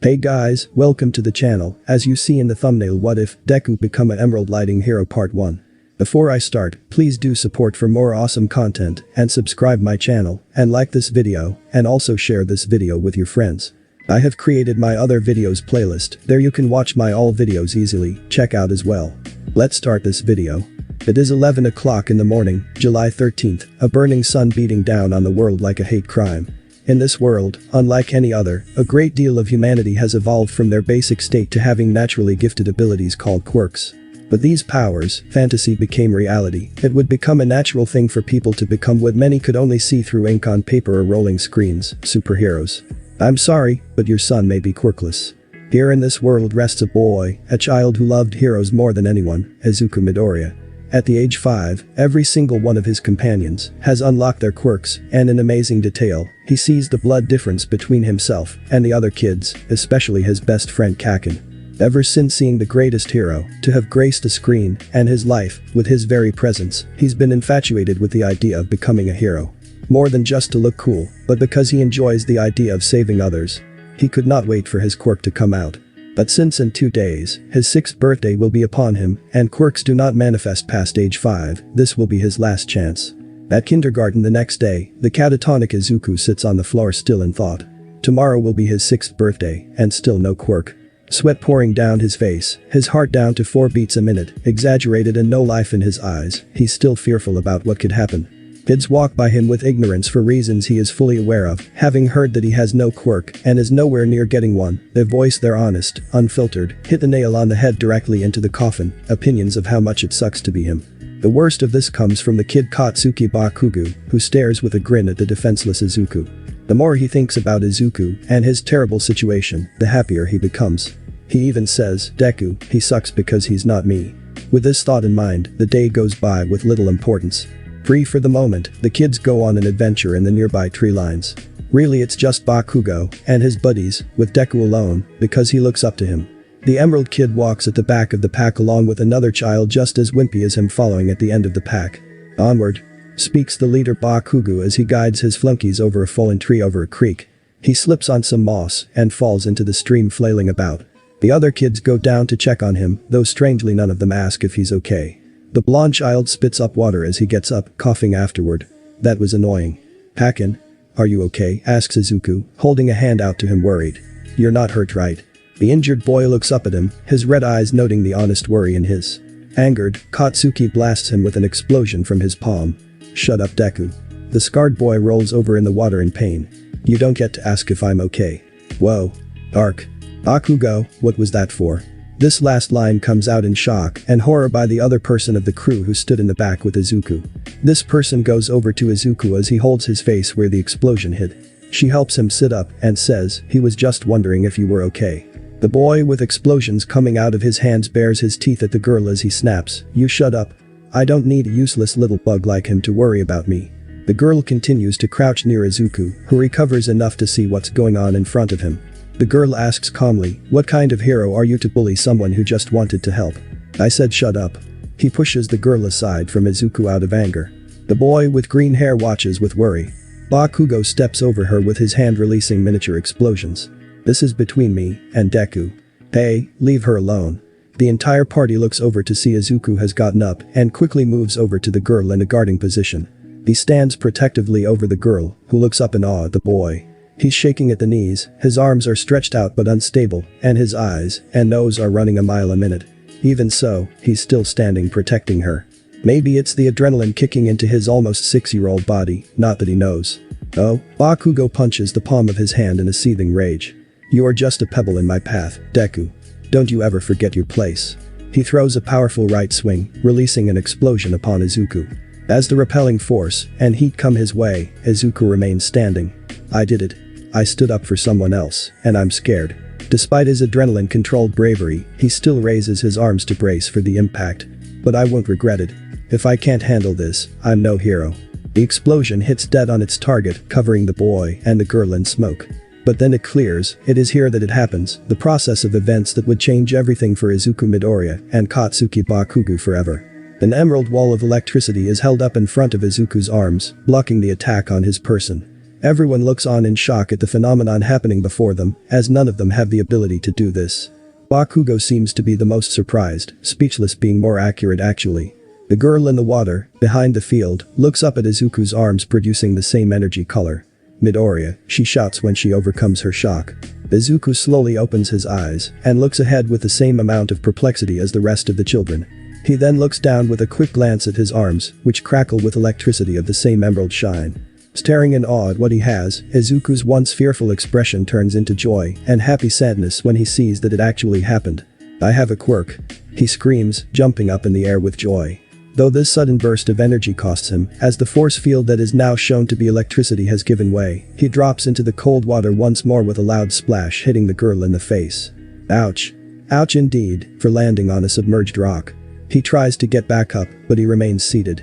Hey guys, welcome to the channel. As you see in the thumbnail, what if Deku become an Emerald Lighting Hero Part 1. Before I start, please do support for more awesome content and subscribe my channel and like this video and also share this video with your friends. I have created my other videos playlist, there you can watch my all videos easily, check out as well. Let's start this video. It is 11 o'clock in the morning, July 13th, a burning sun beating down on the world like a hate crime. In this world, unlike any other, a great deal of humanity has evolved from their basic state to having naturally gifted abilities called quirks. But these powers, fantasy became reality. It would become a natural thing for people to become what many could only see through ink on paper or rolling screens, superheroes. I'm sorry, but your son may be quirkless. Here in this world rests a boy, a child who loved heroes more than anyone, Izuku Midoriya. At the age 5, every single one of his companions has unlocked their quirks, and in amazing detail, he sees the blood difference between himself and the other kids, especially his best friend Kaken. Ever since seeing the greatest hero to have graced the screen and his life with his very presence, he's been infatuated with the idea of becoming a hero. More than just to look cool, but because he enjoys the idea of saving others. He could not wait for his quirk to come out. But since in 2 days, his 6th birthday will be upon him, and quirks do not manifest past age 5, this will be his last chance. At kindergarten the next day, the catatonic Izuku sits on the floor still in thought. Tomorrow will be his 6th birthday, and still no quirk. Sweat pouring down his face, his heart down to 4 beats a minute, exaggerated and no life in his eyes, he's still fearful about what could happen. Kids walk by him with ignorance for reasons he is fully aware of, having heard that he has no quirk and is nowhere near getting one. They voice their honest, unfiltered, hit the nail on the head directly into the coffin, opinions of how much it sucks to be him. The worst of this comes from the kid Katsuki Bakugo, who stares with a grin at the defenseless Izuku. The more he thinks about Izuku and his terrible situation, the happier he becomes. He even says, "Deku, he sucks because he's not me." With this thought in mind, the day goes by with little importance. Free for the moment, the kids go on an adventure in the nearby tree lines. Really it's just Bakugo and his buddies, with Deku alone, because he looks up to him. The Emerald Kid walks at the back of the pack along with another child just as wimpy as him following at the end of the pack. "Onward," speaks the leader Bakugo as he guides his flunkies over a fallen tree over a creek. He slips on some moss and falls into the stream flailing about. The other kids go down to check on him, though strangely none of them ask if he's okay. The blonde child spits up water as he gets up, coughing afterward. That was annoying. "Kaken, are you okay?" asks Izuku, holding a hand out to him worried. "You're not hurt, right?" The injured boy looks up at him, his red eyes noting the honest worry in his. Angered, Katsuki blasts him with an explosion from his palm. "Shut up, Deku." The scarred boy rolls over in the water in pain. "You don't get to ask if I'm okay." "Whoa. Ark. Bakugo, what was that for?" This last line comes out in shock and horror by the other person of the crew who stood in the back with Izuku. This person goes over to Izuku as he holds his face where the explosion hit. She helps him sit up and says, "He was just wondering if you were okay." The boy with explosions coming out of his hands bares his teeth at the girl as he snaps, "You shut up. I don't need a useless little bug like him to worry about me." The girl continues to crouch near Izuku, who recovers enough to see what's going on in front of him. The girl asks calmly, "What kind of hero are you to bully someone who just wanted to help?" "I said shut up." He pushes the girl aside from Izuku out of anger. The boy with green hair watches with worry. Bakugo steps over her with his hand releasing miniature explosions. "This is between me and Deku. Hey, leave her alone." The entire party looks over to see Izuku has gotten up and quickly moves over to the girl in a guarding position. He stands protectively over the girl, who looks up in awe at the boy. He's shaking at the knees, his arms are stretched out but unstable, and his eyes and nose are running a mile a minute. Even so, he's still standing protecting her. Maybe it's the adrenaline kicking into his almost 6-year-old body, not that he knows. Oh, Bakugo punches the palm of his hand in a seething rage. "You are just a pebble in my path, Deku. Don't you ever forget your place." He throws a powerful right swing, releasing an explosion upon Izuku. As the repelling force and heat come his way, Izuku remains standing. "I did it. I stood up for someone else, and I'm scared." Despite his adrenaline-controlled bravery, he still raises his arms to brace for the impact. "But I won't regret it. If I can't handle this, I'm no hero." The explosion hits dead on its target, covering the boy and the girl in smoke. But then it clears. It is here that it happens, the process of events that would change everything for Izuku Midoriya and Katsuki Bakugo forever. An emerald wall of electricity is held up in front of Izuku's arms, blocking the attack on his person. Everyone looks on in shock at the phenomenon happening before them, as none of them have the ability to do this. Bakugo seems to be the most surprised, speechless being more accurate actually. The girl in the water, behind the field, looks up at Izuku's arms producing the same energy color. Midoriya, she shouts when she overcomes her shock. Izuku slowly opens his eyes and looks ahead with the same amount of perplexity as the rest of the children. He then looks down with a quick glance at his arms, which crackle with electricity of the same emerald shine. Staring in awe at what he has, Izuku's once fearful expression turns into joy and happy sadness when he sees that it actually happened. "I have a quirk," he screams, jumping up in the air with joy. Though this sudden burst of energy costs him, as the force field that is now shown to be electricity has given way, he drops into the cold water once more with a loud splash hitting the girl in the face. Ouch. Ouch indeed, for landing on a submerged rock. He tries to get back up, but he remains seated.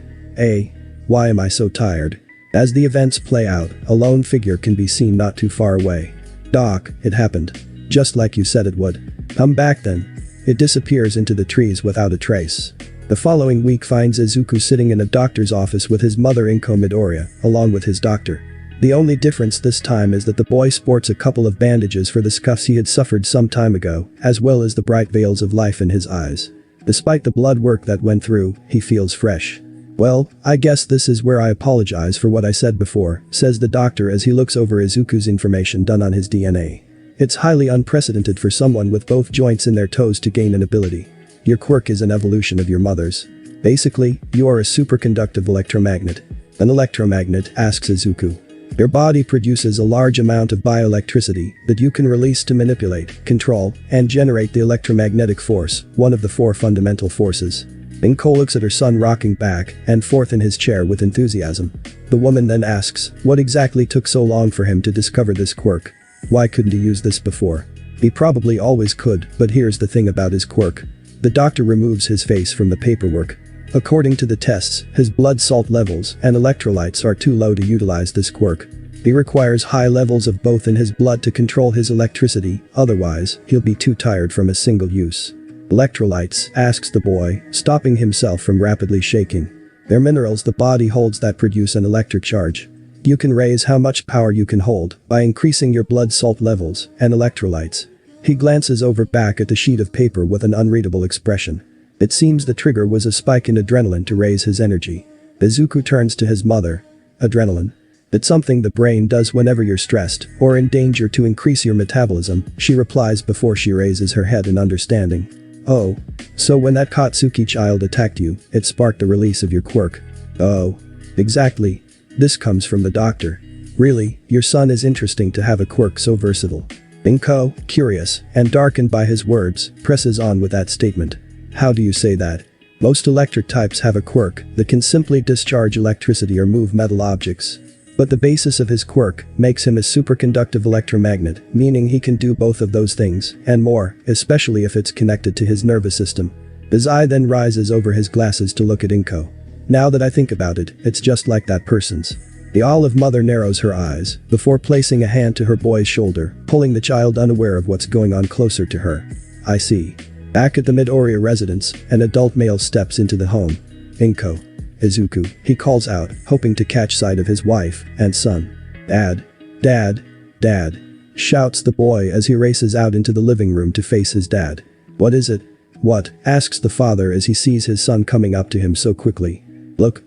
Why am I so tired? As the events play out, a lone figure can be seen not too far away. "Doc, it happened. Just like you said it would. Come back then." It disappears into the trees without a trace. The following week finds Izuku sitting in a doctor's office with his mother Inko Midoriya, along with his doctor. The only difference this time is that the boy sports a couple of bandages for the scuffs he had suffered some time ago, as well as the bright veils of life in his eyes. Despite the blood work that went through, he feels fresh. "Well, I guess this is where I apologize for what I said before," says the doctor as he looks over Izuku's information done on his DNA. "It's highly unprecedented for someone with both joints in their toes to gain an ability. Your quirk is an evolution of your mother's. Basically, you are a superconductive electromagnet." "An electromagnet?" asks Izuku. "Your body produces a large amount of bioelectricity that you can release to manipulate, control, and generate the electromagnetic force, one of the 4 fundamental forces." Inko looks at her son rocking back and forth in his chair with enthusiasm. The woman then asks, what exactly took so long for him to discover this quirk? Why couldn't he use this before? He probably always could, but here's the thing about his quirk. The doctor removes his face from the paperwork. According to the tests, his blood salt levels and electrolytes are too low to utilize this quirk. He requires high levels of both in his blood to control his electricity, otherwise, he'll be too tired from a single use. "Electrolytes?" asks the boy, stopping himself from rapidly shaking. "They're minerals the body holds that produce an electric charge. You can raise how much power you can hold by increasing your blood salt levels and electrolytes." He glances over back at the sheet of paper with an unreadable expression. It seems the trigger was a spike in adrenaline to raise his energy. Izuku turns to his mother. "Adrenaline? It's something the brain does whenever you're stressed or in danger to increase your metabolism," she replies before she raises her head in understanding. "Oh. So when that Katsuki child attacked you, it sparked the release of your quirk." "Oh. Exactly. This comes from the doctor. Really, your son is interesting to have a quirk so versatile." Inko, curious and darkened by his words, presses on with that statement. "How do you say that? Most electric types have a quirk that can simply discharge electricity or move metal objects. But the basis of his quirk makes him a superconductive electromagnet, meaning he can do both of those things, and more, especially if it's connected to his nervous system." His eye then rises over his glasses to look at Inko. "Now that I think about it, it's just like that person's." The olive mother narrows her eyes, before placing a hand to her boy's shoulder, pulling the child unaware of what's going on closer to her. "I see." Back at the Midoriya residence, an adult male steps into the home. "Inko. Izuku," he calls out, hoping to catch sight of his wife and son. "Dad. Dad. Dad," shouts the boy as he races out into the living room to face his dad. "What is it?" "What?" asks the father as he sees his son coming up to him so quickly. Look.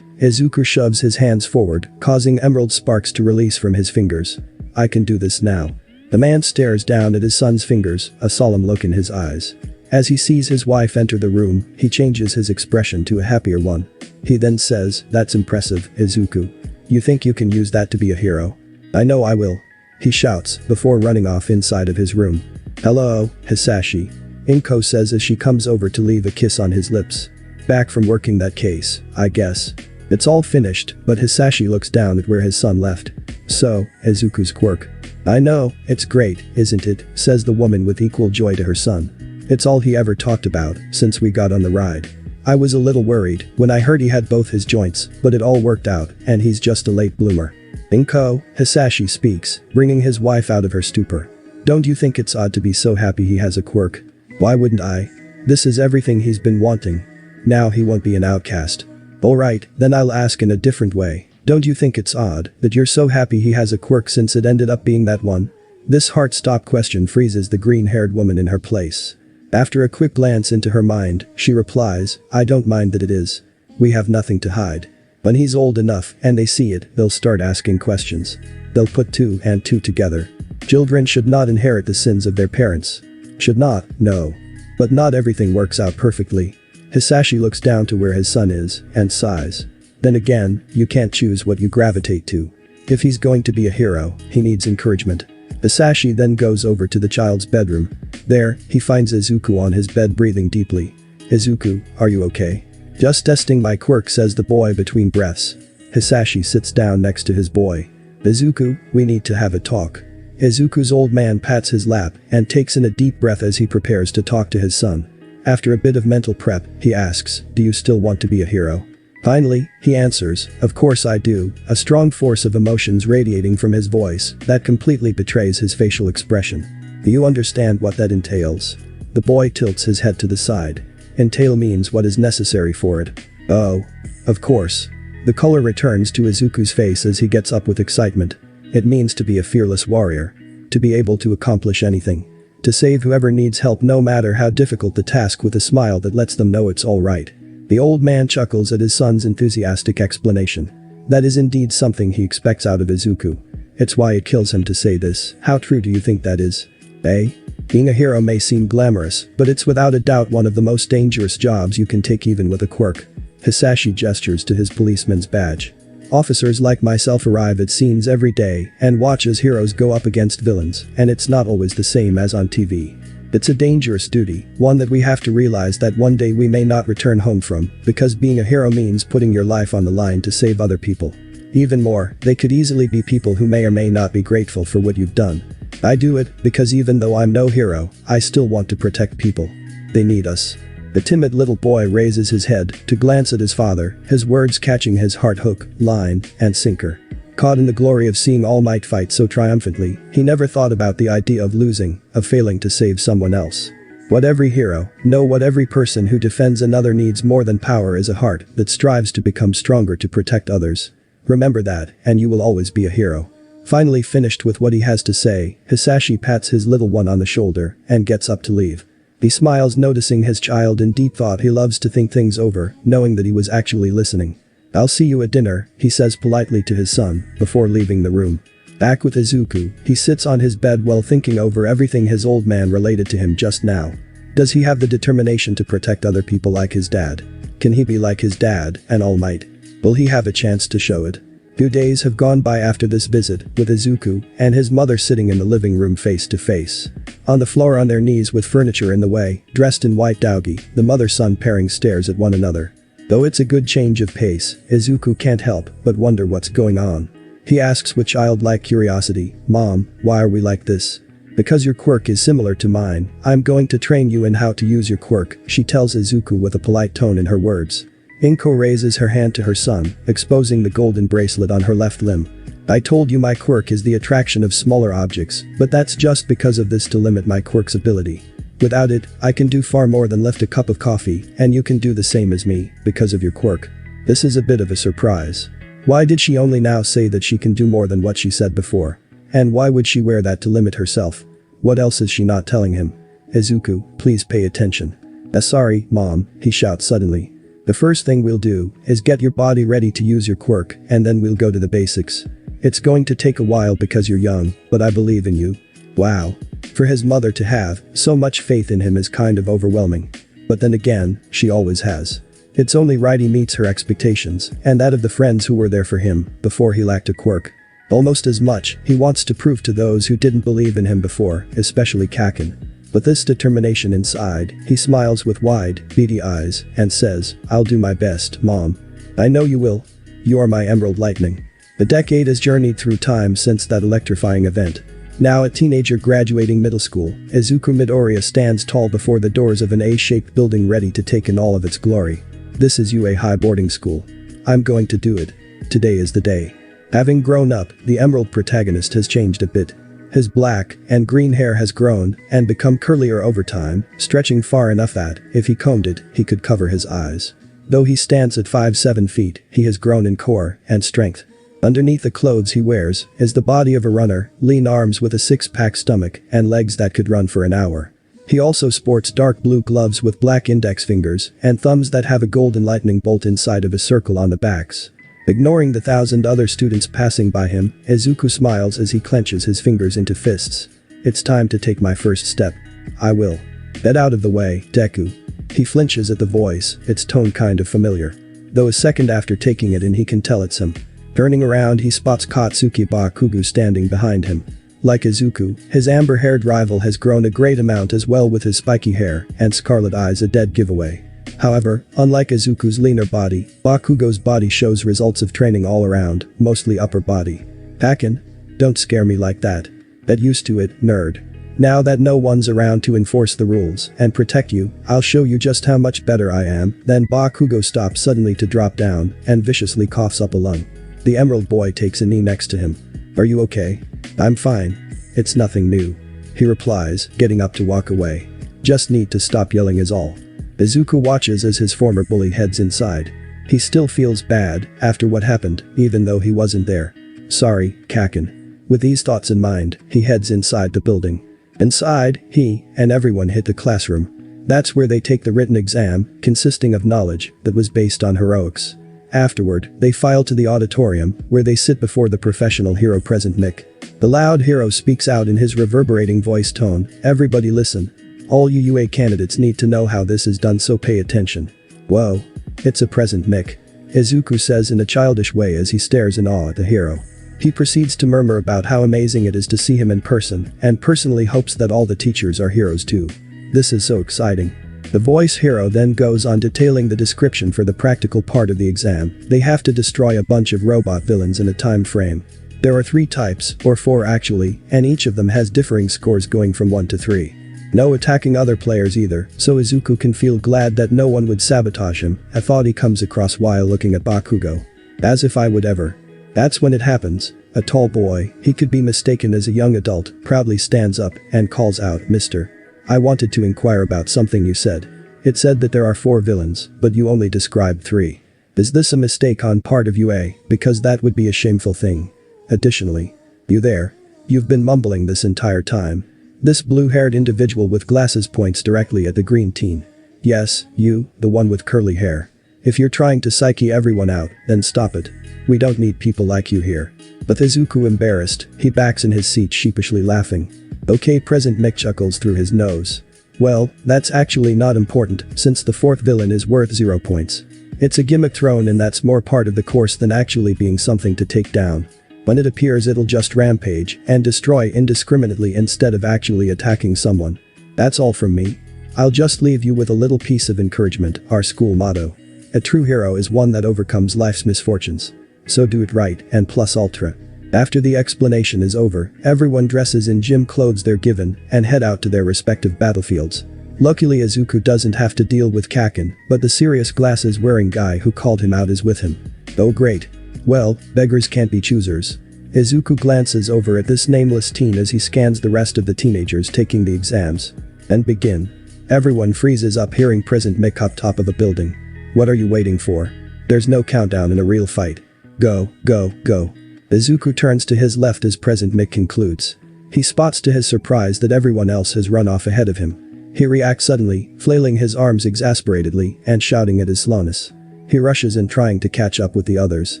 Izuku shoves his hands forward, causing emerald sparks to release from his fingers. "I can do this now." The man stares down at his son's fingers, a solemn look in his eyes. As he sees his wife enter the room, he changes his expression to a happier one. He then says, "That's impressive, Izuku. You think you can use that to be a hero?" "I know I will," he shouts, before running off inside of his room. "Hello, Hisashi," Inko says as she comes over to leave a kiss on his lips. "Back from working that case, I guess." It's all finished, but Hisashi looks down at where his son left. "So, Izuku's quirk." "I know, it's great, isn't it?" says the woman with equal joy to her son. "It's all he ever talked about since we got on the ride. I was a little worried when I heard he had both his joints, but it all worked out, and he's just a late bloomer." "Inko," Hisashi speaks, bringing his wife out of her stupor. "Don't you think it's odd to be so happy he has a quirk?" "Why wouldn't I? This is everything he's been wanting. Now he won't be an outcast." "Alright, then I'll ask in a different way. Don't you think it's odd that you're so happy he has a quirk since it ended up being that one? This heart-stop question freezes the green-haired woman in her place. After a quick glance into her mind, she replies, I don't mind that it is. We have nothing to hide. When he's old enough and they see it, they'll start asking questions. They'll put 2 and 2 together. Children should not inherit the sins of their parents. Should not, no. But not everything works out perfectly. Hisashi looks down to where his son is and sighs. Then again, you can't choose what you gravitate to. If he's going to be a hero, he needs encouragement. Hisashi then goes over to the child's bedroom. There, he finds Izuku on his bed breathing deeply. Izuku, are you okay? Just testing my quirk, says the boy between breaths. Hisashi sits down next to his boy. Izuku, we need to have a talk. Izuku's old man pats his lap and takes in a deep breath as he prepares to talk to his son. After a bit of mental prep, he asks, do you still want to be a hero? Finally, he answers, of course I do, a strong force of emotions radiating from his voice that completely betrays his facial expression. Do you understand what that entails? The boy tilts his head to the side. Entail means what is necessary for it. Oh. Of course. The color returns to Izuku's face as he gets up with excitement. It means to be a fearless warrior. To be able to accomplish anything. To save whoever needs help no matter how difficult the task, with a smile that lets them know it's all right. The old man chuckles at his son's enthusiastic explanation. That is indeed something he expects out of Izuku. It's why it kills him to say this. How true do you think that is? Eh? Being a hero may seem glamorous, but it's without a doubt one of the most dangerous jobs you can take, even with a quirk. Hisashi gestures to his policeman's badge. Officers like myself arrive at scenes every day and watch as heroes go up against villains, and it's not always the same as on TV. It's a dangerous duty, one that we have to realize that one day we may not return home from, because being a hero means putting your life on the line to save other people. Even more, they could easily be people who may or may not be grateful for what you've done. I do it because even though I'm no hero, I still want to protect people. They need us. The timid little boy raises his head to glance at his father, his words catching his heart hook, line, and sinker. Caught in the glory of seeing All Might fight so triumphantly, he never thought about the idea of losing, of failing to save someone else. What every hero, no, what every person who defends another needs more than power is a heart that strives to become stronger to protect others. Remember that, and you will always be a hero. Finally finished with what he has to say, Hisashi pats his little one on the shoulder and gets up to leave. He smiles, noticing his child in deep thought. He loves to think things over, knowing that he was actually listening. I'll see you at dinner, he says politely to his son, before leaving the room. Back with Izuku, he sits on his bed while thinking over everything his old man related to him just now. Does he have the determination to protect other people like his dad? Can he be like his dad, an All Might? Will he have a chance to show it? 2 days have gone by after this visit, with Izuku and his mother sitting in the living room face to face. On the floor on their knees with furniture in the way, dressed in white doughy, the mother-son pairing stares at one another. Though it's a good change of pace, Izuku can't help but wonder what's going on. He asks with childlike curiosity, Mom, why are we like this? Because your quirk is similar to mine, I'm going to train you in how to use your quirk, she tells Izuku with a polite tone in her words. Inko raises her hand to her son, exposing the golden bracelet on her left limb. I told you my quirk is the attraction of smaller objects, but that's just because of this to limit my quirk's ability. Without it, I can do far more than lift a cup of coffee, and you can do the same as me, because of your quirk. This is a bit of a surprise. Why did she only now say that she can do more than what she said before? And why would she wear that to limit herself? What else is she not telling him? Izuku, please pay attention. Sorry, Mom, he shouts suddenly. The first thing we'll do is get your body ready to use your quirk, and then we'll go to the basics. It's going to take a while because you're young, but I believe in you. Wow. For his mother to have so much faith in him is kind of overwhelming. But then again, she always has. It's only right he meets her expectations, and that of the friends who were there for him before he lacked a quirk. Almost as much, he wants to prove to those who didn't believe in him before, especially Kaken. With this determination inside, he smiles with wide, beady eyes and says, I'll do my best, Mom. I know you will. You are my Emerald Lightning. A decade has journeyed through time since that electrifying event. Now a teenager graduating middle school, Izuku Midoriya stands tall before the doors of an A-shaped building ready to take in all of its glory. This is UA High boarding school. I'm going to do it. Today is the day. Having grown up, the Emerald protagonist has changed a bit. His black and green hair has grown and become curlier over time, stretching far enough that, if he combed it, he could cover his eyes. Though he stands at 5'7" feet, he has grown in core and strength. Underneath the clothes he wears is the body of a runner, lean arms with a six-pack stomach, and legs that could run for an hour. He also sports dark blue gloves with black index fingers and thumbs that have a golden lightning bolt inside of a circle on the backs. Ignoring the 1,000 other students passing by him, Izuku smiles as he clenches his fingers into fists. It's time to take my first step. I will. Get out of the way, Deku. He flinches at the voice, its tone kind of familiar. Though a second after taking it in he can tell it's him. Turning around he spots Katsuki Bakugo standing behind him. Like Izuku, his amber-haired rival has grown a great amount as well with his spiky hair and scarlet eyes a dead giveaway. However, unlike Izuku's leaner body, Bakugo's body shows results of training all around, mostly upper body. Pakin? Don't scare me like that. Get used to it, nerd. Now that no one's around to enforce the rules and protect you, I'll show you just how much better I am. Then Bakugo stops suddenly to drop down and viciously coughs up a lung. The Emerald Boy takes a knee next to him. Are you okay? I'm fine. It's nothing new. He replies, getting up to walk away. Just need to stop yelling is all. Izuku watches as his former bully heads inside. He still feels bad after what happened, even though he wasn't there. Sorry, Kakin. With these thoughts in mind, he heads inside the building. Inside, he and everyone hit the classroom. That's where they take the written exam, consisting of knowledge that was based on heroics. Afterward, they file to the auditorium, where they sit before the professional hero present Mick. The loud hero speaks out in his reverberating voice tone, everybody listen. All you UA candidates need to know how this is done, so pay attention. Whoa. It's a present Mick. Izuku says in a childish way as he stares in awe at the hero. He proceeds to murmur about how amazing it is to see him in person, and personally hopes that all the teachers are heroes too. This is so exciting. The voice hero then goes on detailing the description for the practical part of the exam. They have to destroy a bunch of robot villains in a time frame. There are 3 types, or 4 actually, and each of them has differing scores going from 1 to 3. No attacking other players either, so Izuku can feel glad that no one would sabotage him, a thought he comes across while looking at Bakugo. As if I would ever. That's when it happens. A tall boy, he could be mistaken as a young adult, proudly stands up and calls out, Mister. I wanted to inquire about something you said. It said that there are 4 villains, but you only described 3. Is this a mistake on part of UA? Because that would be a shameful thing. Additionally, you there? You've been mumbling this entire time. This blue-haired individual with glasses points directly at the green teen. Yes, you, the one with curly hair. If you're trying to psyche everyone out, then stop it. We don't need people like you here. But Izuku embarrassed, he backs in his seat sheepishly laughing. Okay, present Mick chuckles through his nose. Well, that's actually not important, since the 4th villain is worth 0 points. It's a gimmick thrown in that's more part of the course than actually being something to take down. When it appears it'll just rampage and destroy indiscriminately instead of actually attacking someone. That's all from me. I'll just leave you with a little piece of encouragement, our school motto. A true hero is one that overcomes life's misfortunes. So do it right and plus ultra. After the explanation is over, everyone dresses in gym clothes they're given and head out to their respective battlefields. Luckily Izuku doesn't have to deal with Kakin, but the serious glasses wearing guy who called him out is with him. Oh great. Well, beggars can't be choosers. Izuku glances over at this nameless teen as he scans the rest of the teenagers taking the exams. And begin. Everyone freezes up hearing present Mick up top of a building. What are you waiting for? There's no countdown in a real fight. Go, go, go. Izuku turns to his left as present Mick concludes. He spots to his surprise that everyone else has run off ahead of him. He reacts suddenly, flailing his arms exasperatedly and shouting at his slowness. He rushes in trying to catch up with the others.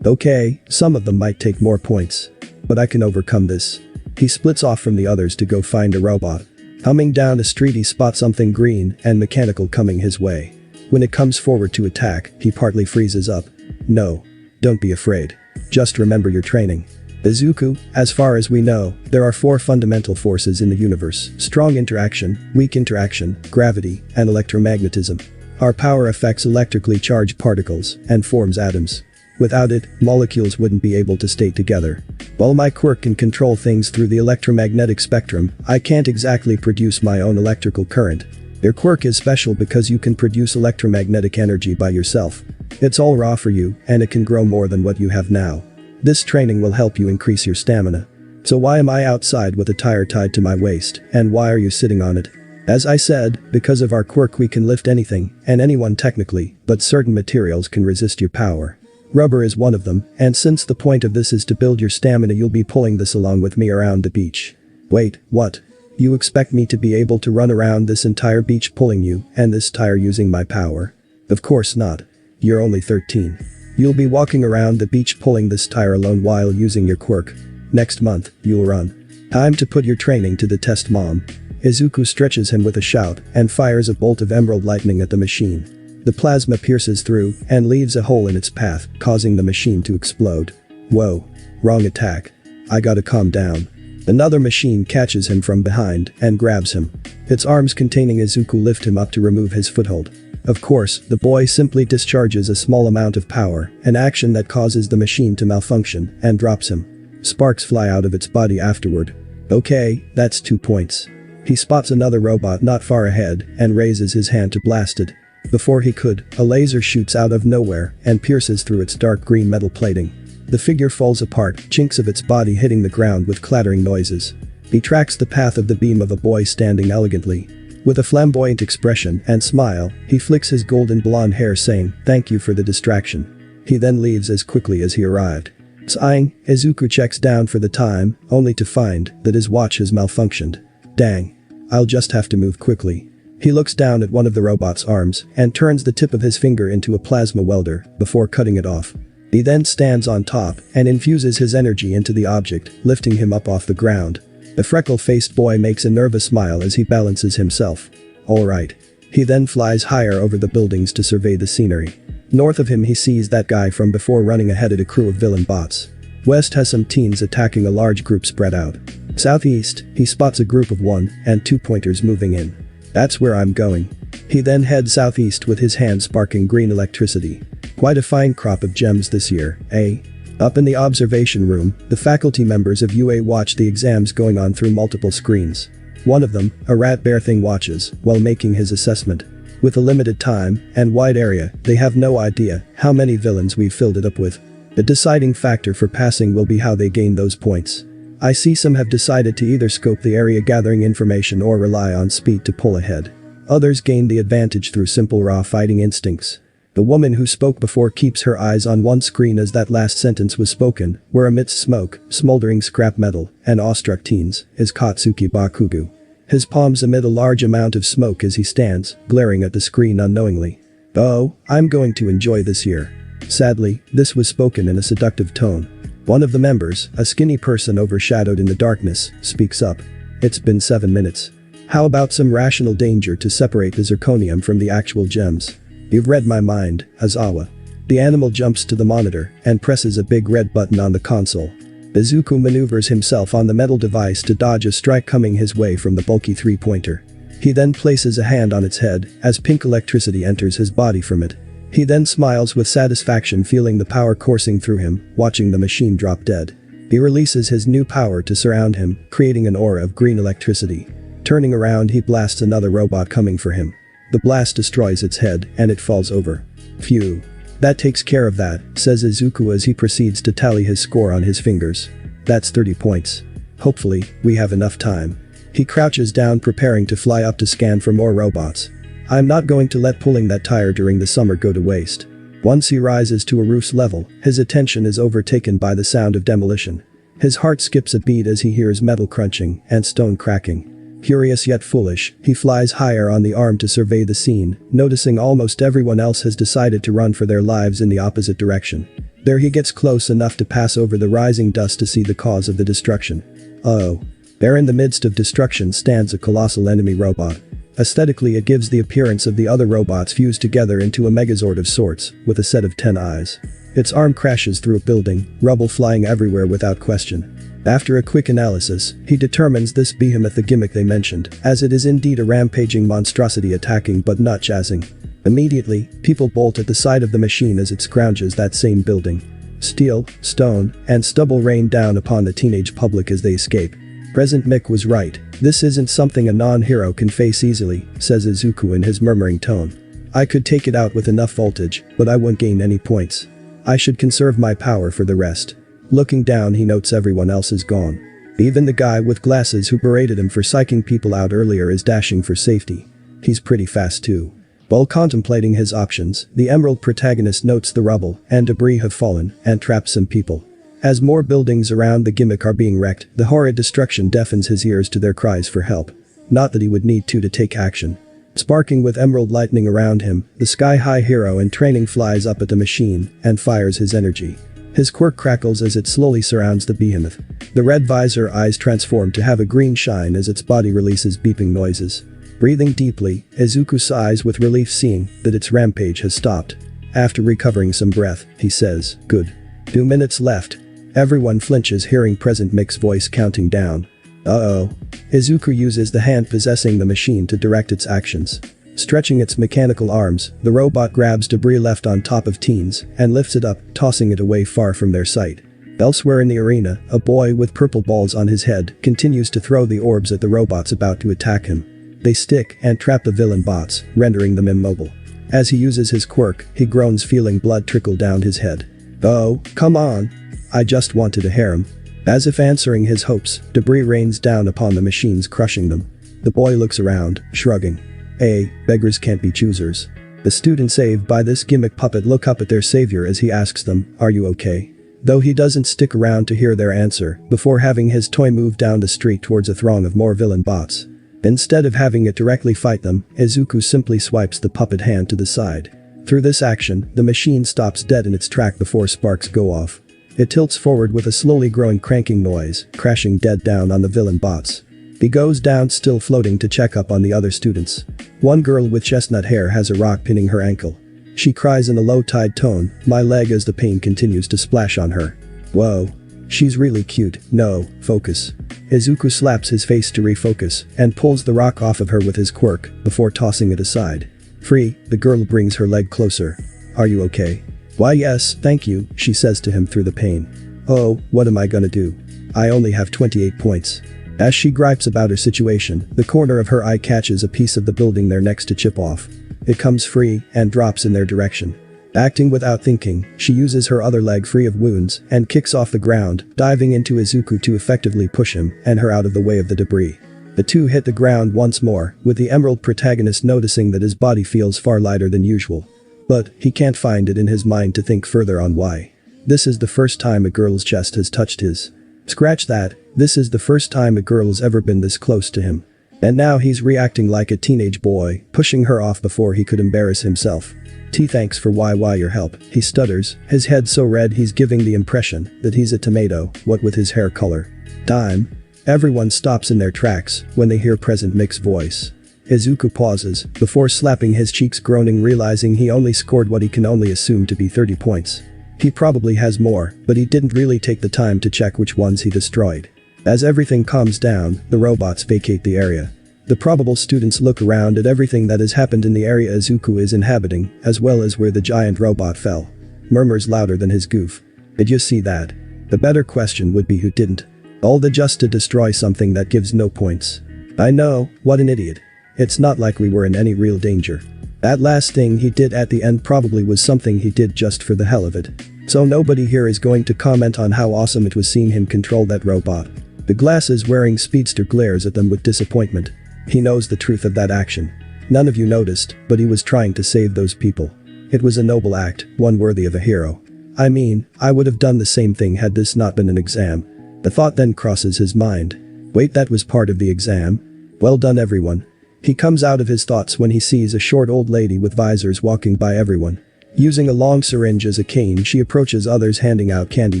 Okay, some of them might take more points. But I can overcome this. He splits off from the others to go find a robot. Humming down a street he spots something green and mechanical coming his way. When it comes forward to attack, he partly freezes up. No. Don't be afraid. Just remember your training. Izuku, as far as we know, there are 4 fundamental forces in the universe: strong interaction, weak interaction, gravity, and electromagnetism. Our power affects electrically charged particles and forms atoms. Without it, molecules wouldn't be able to stay together. While my quirk can control things through the electromagnetic spectrum, I can't exactly produce my own electrical current. Your quirk is special because you can produce electromagnetic energy by yourself. It's all raw for you, and it can grow more than what you have now. This training will help you increase your stamina. So why am I outside with a tire tied to my waist, and why are you sitting on it? As I said, because of our quirk we can lift anything, and anyone technically, but certain materials can resist your power. Rubber is one of them, and since the point of this is to build your stamina, you'll be pulling this along with me around the beach. Wait, what? You expect me to be able to run around this entire beach pulling you, and this tire using my power? Of course not. You're only 13. You'll be walking around the beach pulling this tire alone while using your quirk. Next month, you'll run. Time to put your training to the test, Mom. Izuku stretches him with a shout and fires a bolt of emerald lightning at the machine. The plasma pierces through and leaves a hole in its path, causing the machine to explode. Whoa. Wrong attack. I gotta calm down. Another machine catches him from behind and grabs him. Its arms containing Izuku lift him up to remove his foothold. Of course, the boy simply discharges a small amount of power, an action that causes the machine to malfunction, and drops him. Sparks fly out of its body afterward. Okay, that's 2 points. He spots another robot not far ahead and raises his hand to blast it. Before he could, a laser shoots out of nowhere and pierces through its dark green metal plating. The figure falls apart, chinks of its body hitting the ground with clattering noises. He tracks the path of the beam of a boy standing elegantly. With a flamboyant expression and smile, he flicks his golden blonde hair saying, "Thank you for the distraction." He then leaves as quickly as he arrived. Sighing, Izuku checks down for the time, only to find that his watch has malfunctioned. Dang. I'll just have to move quickly. He looks down at one of the robot's arms and turns the tip of his finger into a plasma welder before cutting it off. He then stands on top and infuses his energy into the object, lifting him up off the ground. The freckle-faced boy makes a nervous smile as he balances himself. Alright. He then flies higher over the buildings to survey the scenery. North of him he sees that guy from before running ahead of a crew of villain bots. West has some teens attacking a large group spread out. Southeast, he spots a group of 1 and 2 pointers moving in. That's where I'm going. He then heads southeast with his hand sparking green electricity. Quite a fine crop of gems this year, eh? Up in the observation room, the faculty members of UA watch the exams going on through multiple screens. One of them, a rat bear thing, watches while making his assessment. With a limited time and wide area, they have no idea how many villains we've filled it up with. The deciding factor for passing will be how they gain those points. I see some have decided to either scope the area gathering information or rely on speed to pull ahead. Others gain the advantage through simple raw fighting instincts. The woman who spoke before keeps her eyes on one screen as that last sentence was spoken, where amidst smoke, smoldering scrap metal, and awestruck teens, is Katsuki Bakugo. His palms emit a large amount of smoke as he stands, glaring at the screen unknowingly. Oh, I'm going to enjoy this year. Sadly, this was spoken in a seductive tone. One of the members, a skinny person overshadowed in the darkness, speaks up. It's been 7 minutes. How about some rational danger to separate the zirconium from the actual gems? You've read my mind, Azawa. The animal jumps to the monitor and presses a big red button on the console. Izuku maneuvers himself on the metal device to dodge a strike coming his way from the bulky 3-pointer. He then places a hand on its head as pink electricity enters his body from it. He then smiles with satisfaction, feeling the power coursing through him, watching the machine drop dead. He releases his new power to surround him, creating an aura of green electricity. Turning around, he blasts another robot coming for him. The blast destroys its head and it falls over. Phew. That takes care of that, says Izuku as he proceeds to tally his score on his fingers. That's 30 points. Hopefully, we have enough time. He crouches down preparing to fly up to scan for more robots. I'm not going to let pulling that tire during the summer go to waste. Once he rises to a roof's level, his attention is overtaken by the sound of demolition. His heart skips a beat as he hears metal crunching and stone cracking. Curious yet foolish, he flies higher on the arm to survey the scene, noticing almost everyone else has decided to run for their lives in the opposite direction. There he gets close enough to pass over the rising dust to see the cause of the destruction. Oh. There in the midst of destruction stands a colossal enemy robot. Aesthetically, it gives the appearance of the other robots fused together into a megazord of sorts, with a set of 10 eyes. Its arm crashes through a building, rubble flying everywhere without question. After a quick analysis, he determines this behemoth the gimmick they mentioned, as it is indeed a rampaging monstrosity attacking but not jazzing. Immediately, people bolt at the sight of the machine as it scrounges that same building. Steel, stone, and stubble rain down upon the teenage public as they escape. President Mick was right. This isn't something a non-hero can face easily, says Izuku in his murmuring tone. I could take it out with enough voltage, but I won't gain any points. I should conserve my power for the rest. Looking down, he notes everyone else is gone. Even the guy with glasses who berated him for psyching people out earlier is dashing for safety. He's pretty fast too. While contemplating his options, the Emerald protagonist notes the rubble and debris have fallen and trapped some people. As more buildings around the gimmick are being wrecked, the horrid destruction deafens his ears to their cries for help. Not that he would need to take action. Sparking with emerald lightning around him, the sky-high hero in training flies up at the machine and fires his energy. His quirk crackles as it slowly surrounds the behemoth. The red visor eyes transform to have a green shine as its body releases beeping noises. Breathing deeply, Izuku sighs with relief seeing that its rampage has stopped. After recovering some breath, he says, "Good. 2 minutes left." Everyone flinches hearing Present Mic's voice counting down. Uh-oh. Izuku uses the hand possessing the machine to direct its actions. Stretching its mechanical arms, the robot grabs debris left on top of teens and lifts it up, tossing it away far from their sight. Elsewhere in the arena, a boy with purple balls on his head continues to throw the orbs at the robots about to attack him. They stick and trap the villain bots, rendering them immobile. As he uses his quirk, he groans feeling blood trickle down his head. "Oh, come on. I just wanted a harem." As if answering his hopes, debris rains down upon the machines, crushing them. The boy looks around, shrugging. Beggars can't be choosers. The students saved by this gimmick puppet look up at their savior as he asks them, "Are you okay?" Though he doesn't stick around to hear their answer, before having his toy move down the street towards a throng of more villain bots. Instead of having it directly fight them, Izuku simply swipes the puppet hand to the side. Through this action, the machine stops dead in its track before sparks go off. It tilts forward with a slowly growing cranking noise, crashing dead down on the villain bots. He goes down still floating to check up on the other students. One girl with chestnut hair has a rock pinning her ankle. She cries in a low-tide tone, "My leg," as the pain continues to splash on her. Whoa. She's really cute. No, focus. Izuku slaps his face to refocus and pulls the rock off of her with his quirk before tossing it aside. "Free," the girl brings her leg closer. "Are you okay?" "Why yes, thank you," she says to him through the pain. "Oh, what am I gonna do? I only have 28 points. As she gripes about her situation, the corner of her eye catches a piece of the building they're next to chip off. It comes free and drops in their direction. Acting without thinking, she uses her other leg free of wounds and kicks off the ground, diving into Izuku to effectively push him and her out of the way of the debris. The two hit the ground once more, with the Emerald protagonist noticing that his body feels far lighter than usual. But he can't find it in his mind to think further on why. This is the first time a girl's chest has touched his. Scratch that, this is the first time a girl's ever been this close to him. And now he's reacting like a teenage boy, pushing her off before he could embarrass himself. Thanks for your help," he stutters, his head so red he's giving the impression that he's a tomato, what with his hair color. Time. Everyone stops in their tracks when they hear Present Mic's voice. Izuku pauses, before slapping his cheeks groaning, realizing he only scored what he can only assume to be 30 points. He probably has more, but he didn't really take the time to check which ones he destroyed. As everything calms down, the robots vacate the area. The probable students look around at everything that has happened in the area Izuku is inhabiting, as well as where the giant robot fell. Murmurs louder than his goof. "Did you see that?" The better question would be who didn't. All the just to destroy something that gives no points. I know, what an idiot. It's not like we were in any real danger. That last thing he did at the end probably was something he did just for the hell of it. So nobody here is going to comment on how awesome it was seeing him control that robot. The glasses-wearing speedster glares at them with disappointment. He knows the truth of that action. None of you noticed, but he was trying to save those people. It was a noble act, one worthy of a hero. I mean, I would have done the same thing had this not been an exam. The thought then crosses his mind. Wait, that was part of the exam? Well done everyone. He comes out of his thoughts when he sees a short old lady with visors walking by everyone. Using a long syringe as a cane, she approaches others, handing out candy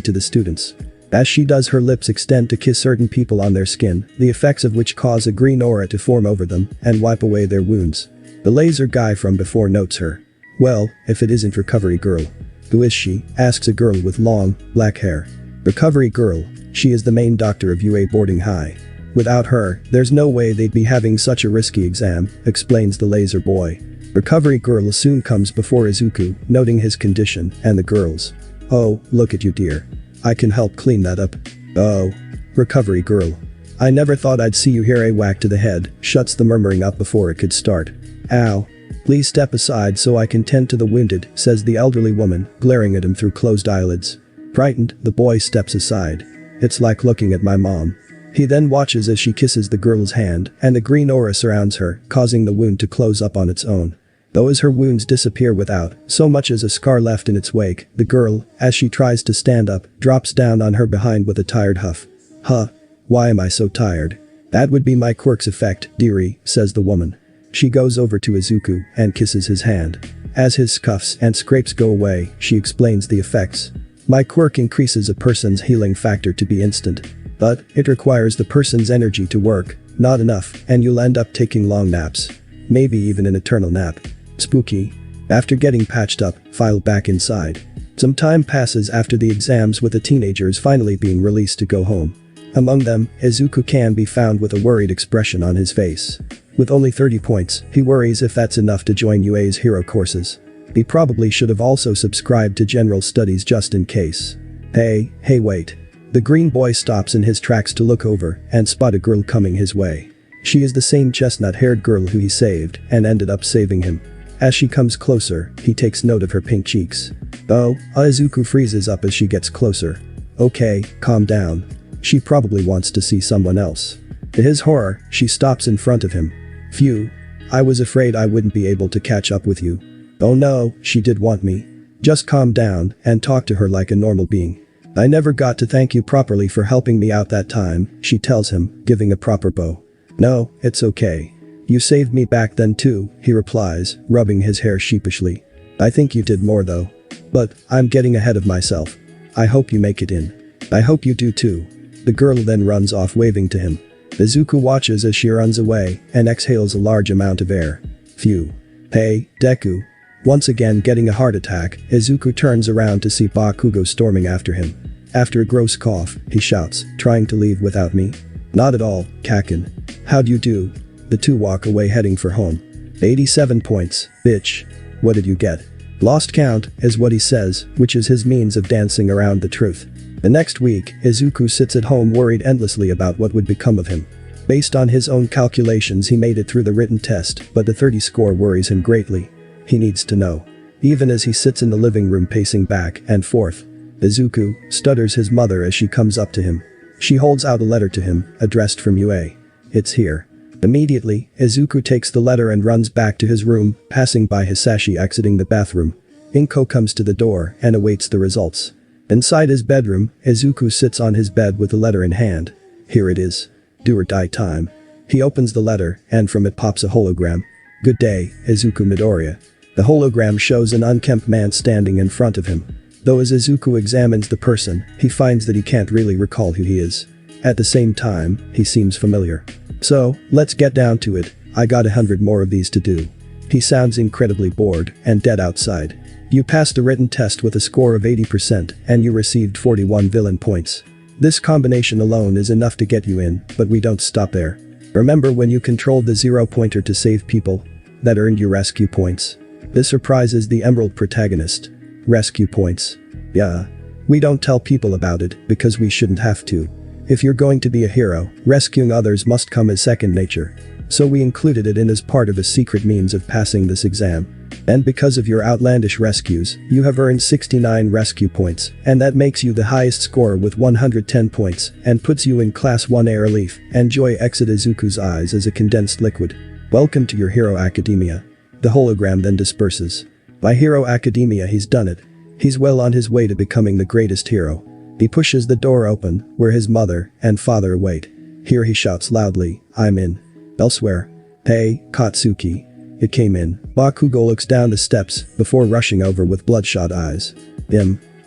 to the students. As she does, her lips extend to kiss certain people on their skin, the effects of which cause a green aura to form over them and wipe away their wounds. The laser guy from before notes her. "Well, if it isn't Recovery Girl." "Who is she?" asks a girl with long, black hair. "Recovery Girl. She is the main doctor of UA boarding high. Without her, there's no way they'd be having such a risky exam," explains the laser boy. Recovery Girl soon comes before Izuku, noting his condition and the girls. "Oh, look at you dear. I can help clean that up." "Oh. Recovery Girl. I never thought I'd see you here." A whack to the head shuts the murmuring up before it could start. "Ow. Please step aside so I can tend to the wounded," says the elderly woman, glaring at him through closed eyelids. Frightened, the boy steps aside. "It's like looking at my mom." He then watches as she kisses the girl's hand, and the green aura surrounds her, causing the wound to close up on its own. Though as her wounds disappear without so much as a scar left in its wake, the girl, as she tries to stand up, drops down on her behind with a tired huff. Huh. Why am I so tired? That would be my quirk's effect, dearie, says the woman. She goes over to Izuku and kisses his hand. As his scuffs and scrapes go away, she explains the effects. My quirk increases a person's healing factor to be instant. But it requires the person's energy to work, not enough, and you'll end up taking long naps. Maybe even an eternal nap. Spooky. After getting patched up, file back inside. Some time passes after the exams with the teenagers finally being released to go home. Among them, Izuku can be found with a worried expression on his face. With only 30 points, he worries if that's enough to join UA's hero courses. He probably should have also subscribed to general studies just in case. Hey wait. The green boy stops in his tracks to look over and spot a girl coming his way. She is the same chestnut-haired girl who he saved and ended up saving him. As she comes closer, he takes note of her pink cheeks. Izuku freezes up as she gets closer. Okay, calm down. She probably wants to see someone else. To his horror, she stops in front of him. Phew. I was afraid I wouldn't be able to catch up with you. Oh no, she did want me. Just calm down and talk to her like a normal being. I never got to thank you properly for helping me out that time, she tells him, giving a proper bow. No, it's okay. You saved me back then too, he replies, rubbing his hair sheepishly. I think you did more though. But I'm getting ahead of myself. I hope you make it in. I hope you do too. The girl then runs off waving to him. Izuku watches as she runs away and exhales a large amount of air. Phew. Hey, Deku. Once again getting a heart attack, Izuku turns around to see Bakugo storming after him. After a gross cough, he shouts, trying to leave without me? Not at all, Kakin. How'd you do? The two walk away heading for home. 87 points, bitch. What did you get? Lost count, is what he says, which is his means of dancing around the truth. The next week, Izuku sits at home worried endlessly about what would become of him. Based on his own calculations he made it through the written test, but the 30 score worries him greatly. He needs to know. Even as he sits in the living room pacing back and forth, Izuku stutters his mother as she comes up to him. She holds out a letter to him, addressed from UA. It's here. Immediately, Izuku takes the letter and runs back to his room, passing by Hisashi exiting the bathroom. Inko comes to the door and awaits the results. Inside his bedroom, Izuku sits on his bed with the letter in hand. Here it is. Do or die time. He opens the letter, and from it pops a hologram. Good day, Izuku Midoriya. The hologram shows an unkempt man standing in front of him. Though as Izuku examines the person, he finds that he can't really recall who he is. At the same time, he seems familiar. So, let's get down to it. I got 100 more of these to do. He sounds incredibly bored and dead outside. You passed the written test with a score of 80% and you received 41 villain points. This combination alone is enough to get you in, but we don't stop there. Remember when you controlled the zero pointer to save people? That earned you rescue points. This surprises the Emerald protagonist. Rescue points. Yeah. We don't tell people about it because we shouldn't have to. If you're going to be a hero, rescuing others must come as second nature. So we included it in as part of a secret means of passing this exam. And because of your outlandish rescues, you have earned 69 rescue points, and that makes you the highest scorer with 110 points, and puts you in Class 1A Relief, and joy exit Izuku's eyes as a condensed liquid. Welcome to your Hero Academia. The hologram then disperses. By Hero Academia he's done it. He's well on his way to becoming the greatest hero. He pushes the door open, where his mother and father await. Here he shouts loudly, I'm in. Elsewhere. Hey, Katsuki. It came in. Bakugo looks down the steps before rushing over with bloodshot eyes.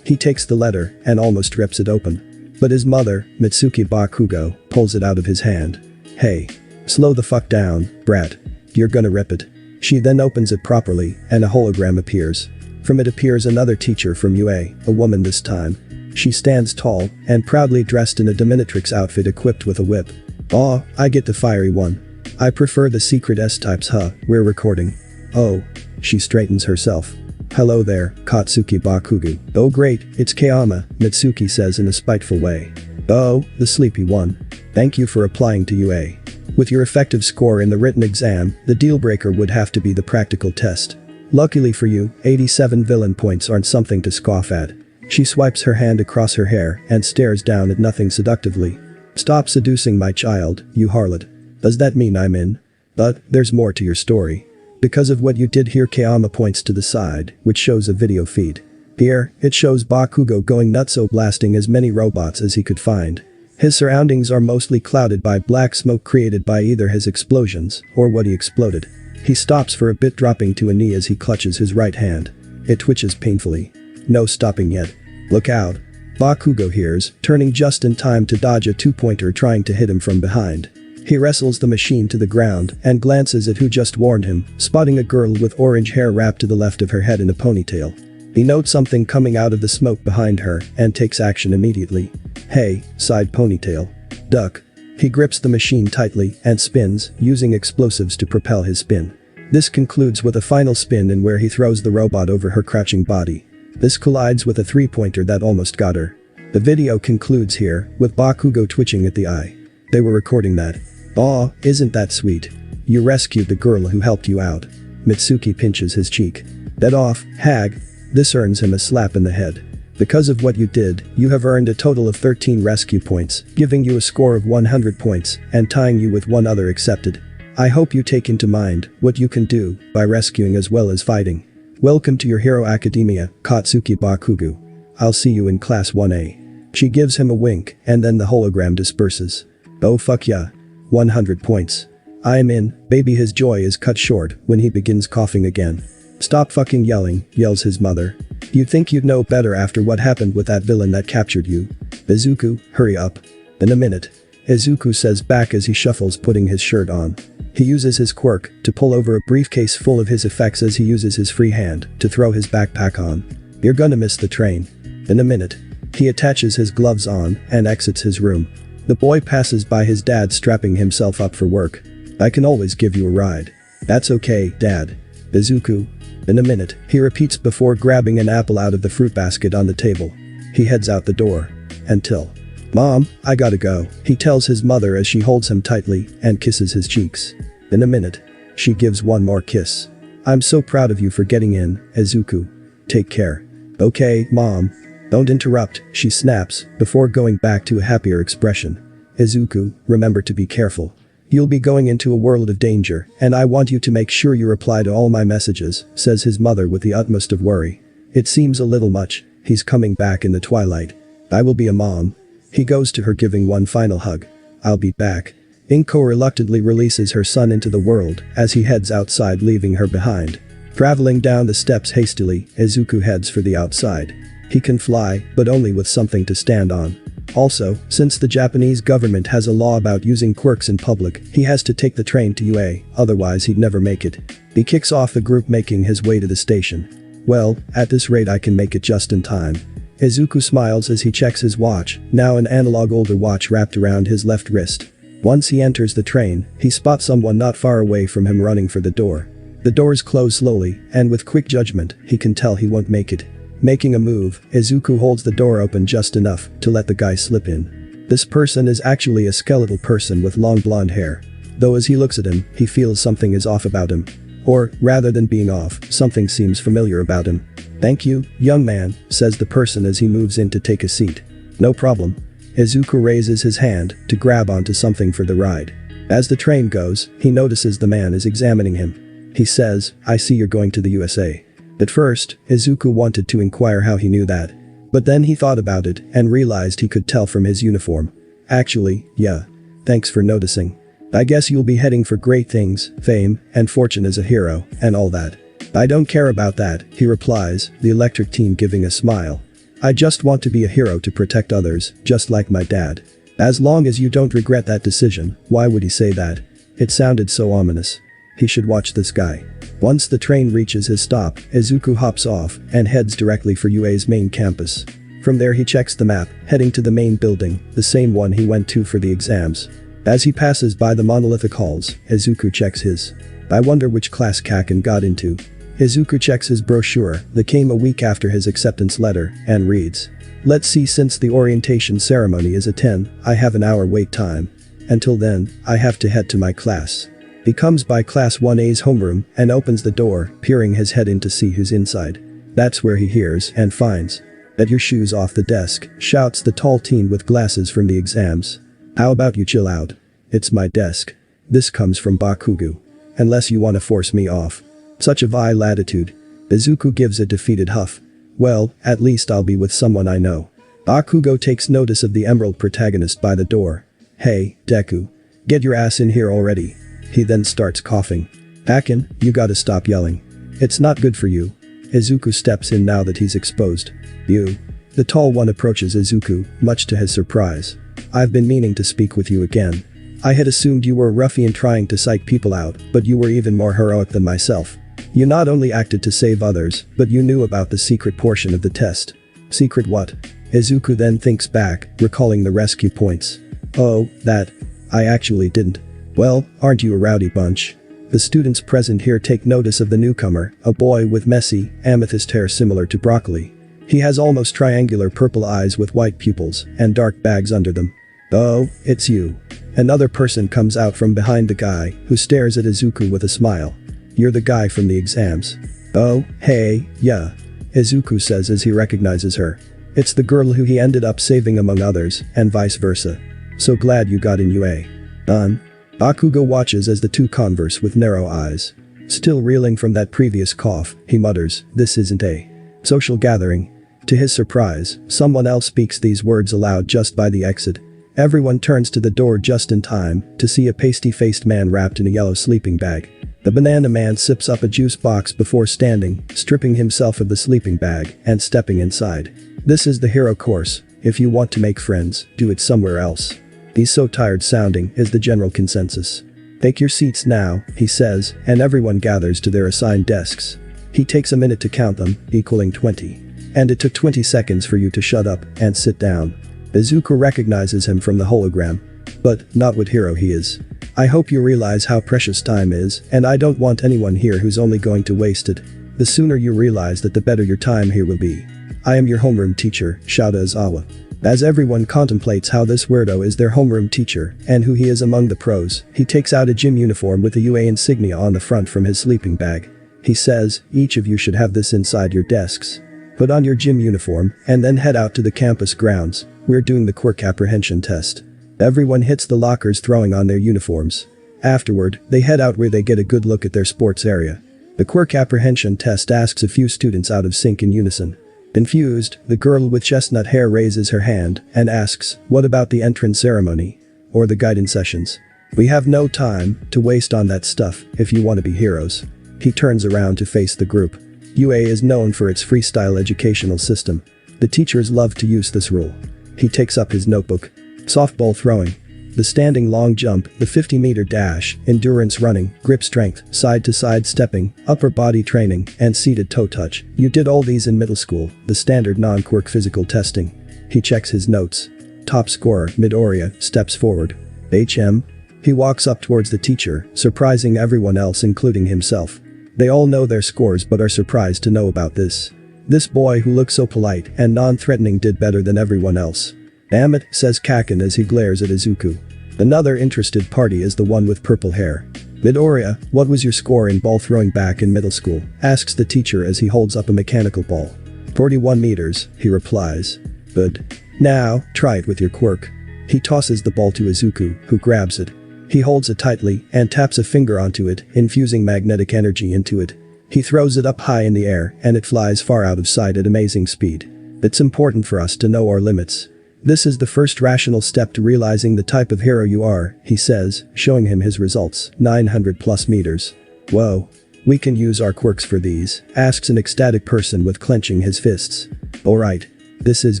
He takes the letter and almost rips it open. But his mother, Mitsuki Bakugo, pulls it out of his hand. Hey. Slow the fuck down, brat. You're gonna rip it. She then opens it properly and a hologram appears. From it appears another teacher from UA, a woman this time. She stands tall and proudly dressed in a dominatrix outfit equipped with a whip. Aw, I get the fiery one. I prefer the secret S-types we're recording. Oh. She straightens herself. Hello there, Katsuki Bakugo. Oh great, it's Kayama, Mitsuki says in a spiteful way. Oh, the sleepy one. Thank you for applying to UA. With your effective score in the written exam, the deal-breaker would have to be the practical test. Luckily for you, 87 villain points aren't something to scoff at. She swipes her hand across her hair and stares down at nothing seductively. Stop seducing my child, you harlot. Does that mean I'm in? But there's more to your story. Because of what you did here, Kayama points to the side, which shows a video feed. Here, it shows Bakugo going nutso, blasting as many robots as he could find. His surroundings are mostly clouded by black smoke created by either his explosions or what he exploded. He stops for a bit, dropping to a knee as he clutches his right hand. It twitches painfully. No stopping yet. Look out. Bakugo hears, turning just in time to dodge a two-pointer trying to hit him from behind. He wrestles the machine to the ground and glances at who just warned him, spotting a girl with orange hair wrapped to the left of her head in a ponytail. He notes something coming out of the smoke behind her and takes action immediately. Hey, sighed Ponytail. Duck. He grips the machine tightly and spins, using explosives to propel his spin. This concludes with a final spin in where he throws the robot over her crouching body. This collides with a three-pointer that almost got her. The video concludes here, with Bakugo twitching at the eye. They were recording that. Aw, isn't that sweet? You rescued the girl who helped you out. Mitsuki pinches his cheek. That off, hag. This earns him a slap in the head. Because of what you did, you have earned a total of 13 rescue points, giving you a score of 100 points and tying you with one other accepted. I hope you take into mind what you can do by rescuing as well as fighting. Welcome to your Hero Academia, Katsuki Bakugo. I'll see you in class 1A. She gives him a wink and then the hologram disperses. Oh fuck yeah. 100 points. I'm in, baby. His joy is cut short when he begins coughing again. Stop fucking yelling, yells his mother. You'd think you'd know better after what happened with that villain that captured you. Izuku, hurry up. In a minute. Izuku says back as he shuffles, putting his shirt on. He uses his quirk to pull over a briefcase full of his effects as he uses his free hand to throw his backpack on. You're gonna miss the train. In a minute. He attaches his gloves on and exits his room. The boy passes by his dad strapping himself up for work. I can always give you a ride. That's okay, Dad. Izuku. In a minute, he repeats before grabbing an apple out of the fruit basket on the table. He heads out the door. Until. Mom, I gotta go, he tells his mother as she holds him tightly and kisses his cheeks. In a minute. She gives one more kiss. I'm so proud of you for getting in, Izuku. Take care. Okay, Mom. Don't interrupt, she snaps, before going back to a happier expression. Izuku, remember to be careful. You'll be going into a world of danger, and I want you to make sure you reply to all my messages, says his mother with the utmost of worry. It seems a little much. He's coming back in the twilight. I will be a mom. He goes to her, giving one final hug. I'll be back. Inko reluctantly releases her son into the world as he heads outside, leaving her behind. Traveling down the steps hastily, Izuku heads for the outside. He can fly, but only with something to stand on. Also, since the Japanese government has a law about using quirks in public, he has to take the train to UA, otherwise he'd never make it. He kicks off the group, making his way to the station. Well, at this rate I can make it just in time. Izuku smiles as he checks his watch, now an analog older watch wrapped around his left wrist. Once he enters the train, he spots someone not far away from him running for the door. The doors close slowly, and with quick judgment, he can tell he won't make it. Making a move, Izuku holds the door open just enough to let the guy slip in. This person is actually a skeletal person with long blonde hair. Though as he looks at him, he feels something is off about him. Or, rather than being off, something seems familiar about him. Thank you, young man, says the person as he moves in to take a seat. No problem. Izuku raises his hand to grab onto something for the ride. As the train goes, he notices the man is examining him. He says, I see you're going to the USA. At first, Izuku wanted to inquire how he knew that. But then he thought about it and realized he could tell from his uniform. Actually, yeah. Thanks for noticing. I guess you'll be heading for great things, fame, and fortune as a hero, and all that. I don't care about that, he replies, the electric team giving a smile. I just want to be a hero to protect others, just like my dad. As long as you don't regret that decision, why would he say that? It sounded so ominous. He should watch this guy. Once the train reaches his stop, Izuku hops off and heads directly for UA's main campus. From there he checks the map, heading to the main building, the same one he went to for the exams. As he passes by the monolithic halls, Izuku checks his. I wonder which class Kaken got into. Izuku checks his brochure that came a week after his acceptance letter and reads. Let's see, since the orientation ceremony is at 10, I have an hour wait time. Until then, I have to head to my class. He comes by Class 1A's homeroom and opens the door, peering his head in to see who's inside. That's where he hears and finds. Get your shoes off the desk, shouts the tall teen with glasses from the exams. How about you chill out? It's my desk. This comes from Bakugo. Unless you want to force me off. Such a high latitude. Izuku gives a defeated huff. Well, at least I'll be with someone I know. Bakugo takes notice of the emerald protagonist by the door. Hey, Deku. Get your ass in here already. He then starts coughing. Akin, you gotta stop yelling. It's not good for you. Izuku steps in now that he's exposed. You. The tall one approaches Izuku, much to his surprise. I've been meaning to speak with you again. I had assumed you were a ruffian trying to psych people out, but you were even more heroic than myself. You not only acted to save others, but you knew about the secret portion of the test. Secret what? Izuku then thinks back, recalling the rescue points. Oh, that. I actually didn't. Well, aren't you a rowdy bunch? The students present here take notice of the newcomer, a boy with messy, amethyst hair similar to broccoli. He has almost triangular purple eyes with white pupils and dark bags under them. Oh, it's you. Another person comes out from behind the guy, who stares at Izuku with a smile. You're the guy from the exams. Oh, hey, yeah. Izuku says as he recognizes her. It's the girl who he ended up saving among others, and vice versa. So glad you got in UA. Bakugo watches as the two converse with narrow eyes. Still reeling from that previous cough, he mutters, this isn't a social gathering. To his surprise, someone else speaks these words aloud just by the exit. Everyone turns to the door just in time to see a pasty-faced man wrapped in a yellow sleeping bag. The banana man sips up a juice box before standing, stripping himself of the sleeping bag, and stepping inside. This is the hero course. If you want to make friends, do it somewhere else. He's so tired sounding is the general consensus. Take your seats now, he says, and everyone gathers to their assigned desks. He takes a minute to count them, equaling 20. And it took 20 seconds for you to shut up and sit down. Izuku recognizes him from the hologram. But not what hero he is. I hope you realize how precious time is, and I don't want anyone here who's only going to waste it. The sooner you realize that, the better your time here will be. I am your homeroom teacher, Shouta Izawa. As everyone contemplates how this weirdo is their homeroom teacher and who he is among the pros, he takes out a gym uniform with a UA insignia on the front from his sleeping bag. He says, each of you should have this inside your desks. Put on your gym uniform and then head out to the campus grounds. We're doing the Quirk apprehension test. Everyone hits the lockers throwing on their uniforms. Afterward, they head out where they get a good look at their sports area. The Quirk apprehension test asks a few students out of sync in unison. Confused, the girl with chestnut hair raises her hand and asks, what about the entrance ceremony? Or the guidance sessions? We have no time to waste on that stuff if you want to be heroes. He turns around to face the group. UA is known for its freestyle educational system. The teachers love to use this rule. He takes up his notebook. Softball throwing. The standing long jump, the 50-meter dash, endurance running, grip strength, side-to-side stepping, upper body training, and seated toe touch. You did all these in middle school, the standard non-Quirk physical testing. He checks his notes. Top scorer, Midoriya, steps forward. HM? He walks up towards the teacher, surprising everyone else including himself. They all know their scores but are surprised to know about this. This boy who looks so polite and non-threatening did better than everyone else. Damn it, says Kaken as he glares at Izuku. Another interested party is the one with purple hair. Midoriya, what was your score in ball throwing back in middle school? Asks the teacher as he holds up a mechanical ball. 41 meters, he replies. Good. Now, try it with your Quirk. He tosses the ball to Izuku, who grabs it. He holds it tightly and taps a finger onto it, infusing magnetic energy into it. He throws it up high in the air and it flies far out of sight at amazing speed. It's important for us to know our limits. This is the first rational step to realizing the type of hero you are, he says, showing him his results, 900 plus meters. Whoa. We can use our quirks for these, asks an ecstatic person with clenching his fists. Alright. This is